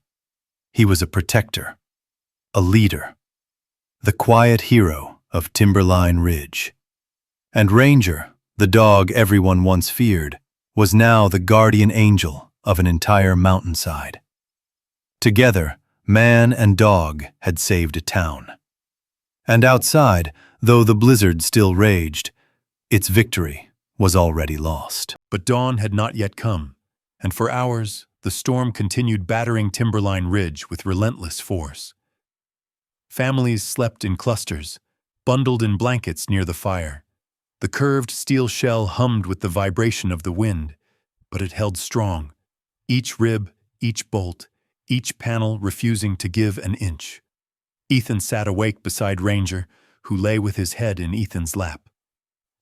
He was a protector, a leader, the quiet hero of Timberline Ridge. And Ranger, the dog everyone once feared, was now the guardian angel of an entire mountainside. Together, man and dog had saved a town. And outside, though the blizzard still raged, its victory was already lost. But dawn had not yet come, and for hours the storm continued battering Timberline Ridge with relentless force. Families slept in clusters, bundled in blankets near the fire. The curved steel shell hummed with the vibration of the wind, but it held strong, each rib, each bolt, each panel refusing to give an inch. Ethan sat awake beside Ranger, who lay with his head in Ethan's lap.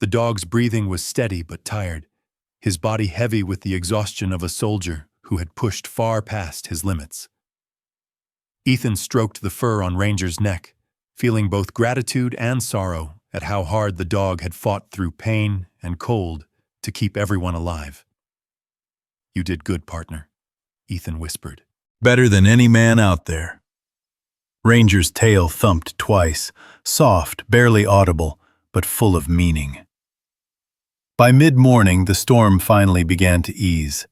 The dog's breathing was steady but tired, his body heavy with the exhaustion of a soldier who had pushed far past his limits. Ethan stroked the fur on Ranger's neck, feeling both gratitude and sorrow at how hard the dog had fought through pain and cold to keep everyone alive. "You did good, partner," Ethan whispered. Better than any man out there. Ranger's tail thumped twice, soft, barely audible, but full of meaning. By mid-morning, the storm finally began to ease.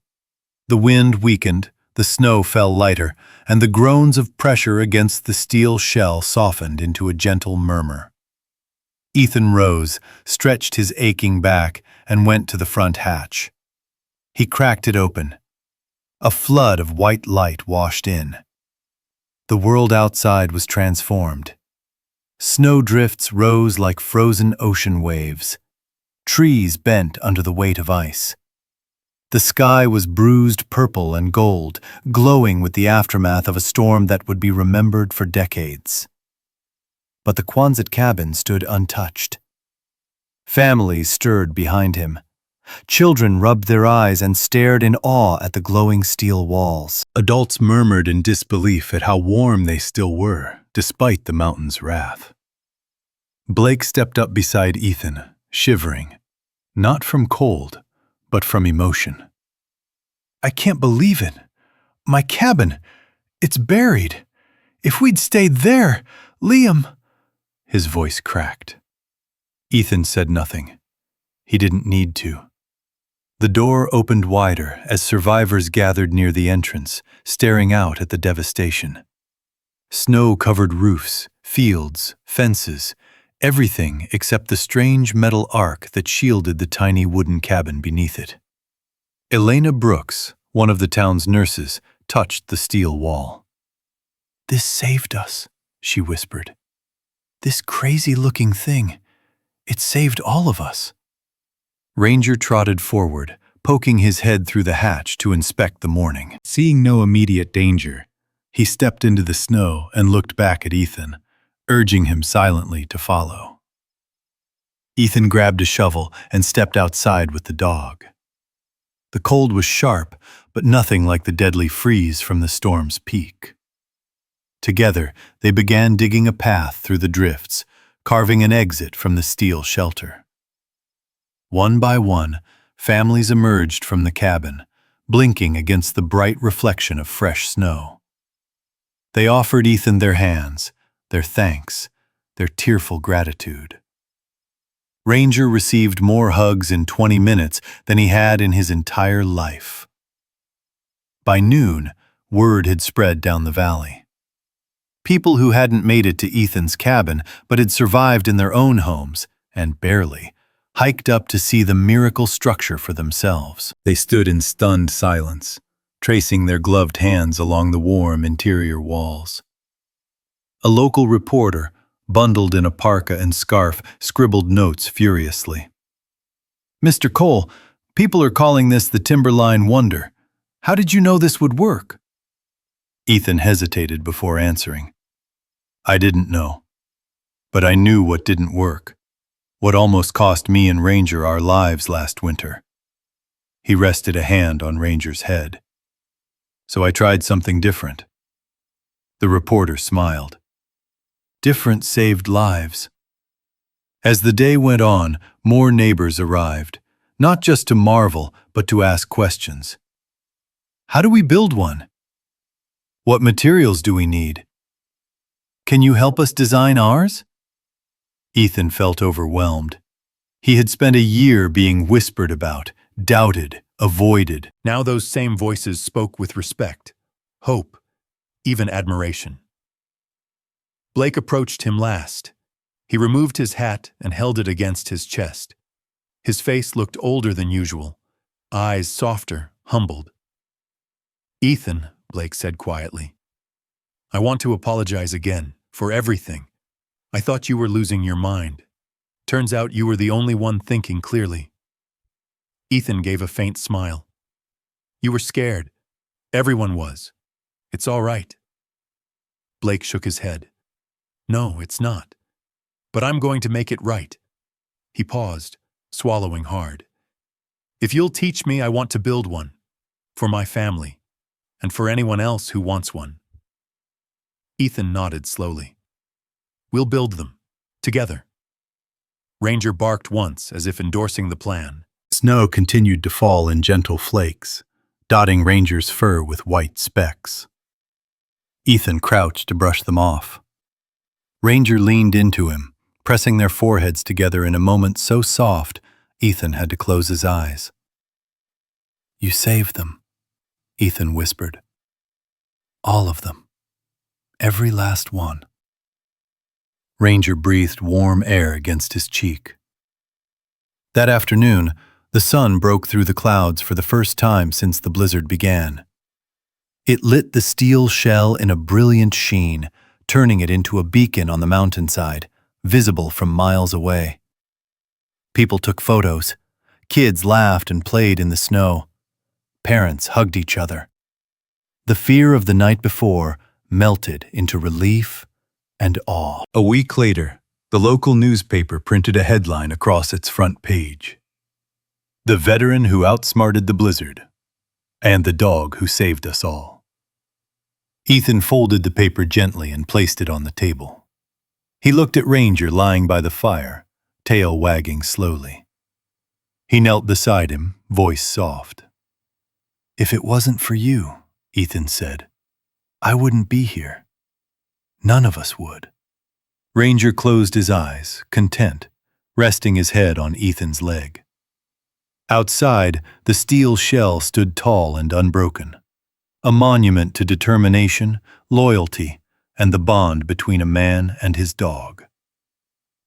The wind weakened, the snow fell lighter, and the groans of pressure against the steel shell softened into a gentle murmur. Ethan rose, stretched his aching back, and went to the front hatch. He cracked it open. A flood of white light washed in. The world outside was transformed. Snowdrifts rose like frozen ocean waves. Trees bent under the weight of ice. The sky was bruised purple and gold, glowing with the aftermath of a storm that would be remembered for decades. But the Quonset cabin stood untouched. Families stirred behind him. Children rubbed their eyes and stared in awe at the glowing steel walls. Adults murmured in disbelief at how warm they still were, despite the mountain's wrath. Blake stepped up beside Ethan, shivering, not from cold, but from emotion. "I can't believe it. My cabin, it's buried. If we'd stayed there, Liam—" His voice cracked. Ethan said nothing. He didn't need to. The door opened wider as survivors gathered near the entrance, staring out at the devastation. Snow-covered roofs, fields, fences, everything except the strange metal arc that shielded the tiny wooden cabin beneath it. Elena Brooks, one of the town's nurses, touched the steel wall. "This saved us," she whispered. "This crazy-looking thing, it saved all of us." Ranger trotted forward, poking his head through the hatch to inspect the morning. Seeing no immediate danger, he stepped into the snow and looked back at Ethan, urging him silently to follow. Ethan grabbed a shovel and stepped outside with the dog. The cold was sharp, but nothing like the deadly freeze from the storm's peak. Together, they began digging a path through the drifts, carving an exit from the steel shelter. One by one, families emerged from the cabin, blinking against the bright reflection of fresh snow. They offered Ethan their hands, their thanks, their tearful gratitude. Ranger received more hugs in 20 minutes than he had in his entire life. By noon, word had spread down the valley. People who hadn't made it to Ethan's cabin but had survived in their own homes, and barely, hiked up to see the miracle structure for themselves. They stood in stunned silence, tracing their gloved hands along the warm interior walls. A local reporter, bundled in a parka and scarf, scribbled notes furiously. "Mr. Cole, people are calling this the Timberline Wonder. How did you know this would work?" Ethan hesitated before answering. "I didn't know. But I knew what didn't work. What almost cost me and Ranger our lives last winter." He rested a hand on Ranger's head. "So I tried something different." The reporter smiled. "Different saved lives." As the day went on, more neighbors arrived, not just to marvel, but to ask questions. How do we build one? What materials do we need? Can you help us design ours? Ethan felt overwhelmed. He had spent a year being whispered about, doubted, avoided. Now those same voices spoke with respect, hope, even admiration. Blake approached him last. He removed his hat and held it against his chest. His face looked older than usual, eyes softer, humbled. "Ethan," Blake said quietly, "I want to apologize again for everything. I thought you were losing your mind. Turns out you were the only one thinking clearly." Ethan gave a faint smile. "You were scared. Everyone was. It's all right." Blake shook his head. "No, it's not. But I'm going to make it right." He paused, swallowing hard. "If you'll teach me, I want to build one. For my family. And for anyone else who wants one." Ethan nodded slowly. "We'll build them. Together." Ranger barked once, as if endorsing the plan. Snow continued to fall in gentle flakes, dotting Ranger's fur with white specks. Ethan crouched to brush them off. Ranger leaned into him, pressing their foreheads together in a moment so soft, Ethan had to close his eyes. "You saved them," Ethan whispered. "All of them. Every last one." Ranger breathed warm air against his cheek. That afternoon, the sun broke through the clouds for the first time since the blizzard began. It lit the steel shell in a brilliant sheen, turning it into a beacon on the mountainside, visible from miles away. People took photos. Kids laughed and played in the snow. Parents hugged each other. The fear of the night before melted into relief and awe. A week later, the local newspaper printed a headline across its front page. "The veteran who outsmarted the blizzard, and the dog who saved us all." Ethan folded the paper gently and placed it on the table. He looked at Ranger lying by the fire, tail wagging slowly. He knelt beside him, voice soft. "If it wasn't for you," Ethan said, "I wouldn't be here. None of us would." Ranger closed his eyes, content, resting his head on Ethan's leg. Outside, the steel shell stood tall and unbroken, a monument to determination, loyalty, and the bond between a man and his dog.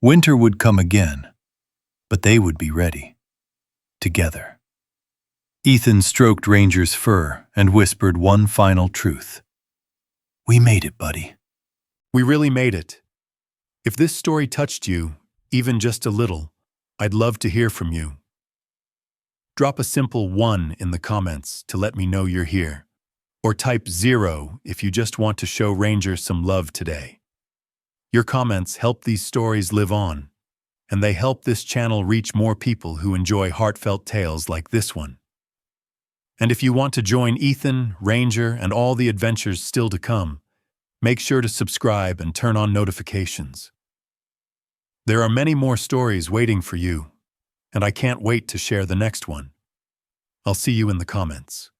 Winter would come again, but they would be ready, together. Ethan stroked Ranger's fur and whispered one final truth. "We made it, buddy." We really made it. If this story touched you, even just a little, I'd love to hear from you. Drop a simple 1 in the comments to let me know you're here. Or type 0 if you just want to show Ranger some love today. Your comments help these stories live on, and they help this channel reach more people who enjoy heartfelt tales like this one. And if you want to join Ethan, Ranger, and all the adventures still to come, make sure to subscribe and turn on notifications. There are many more stories waiting for you, and I can't wait to share the next one. I'll see you in the comments.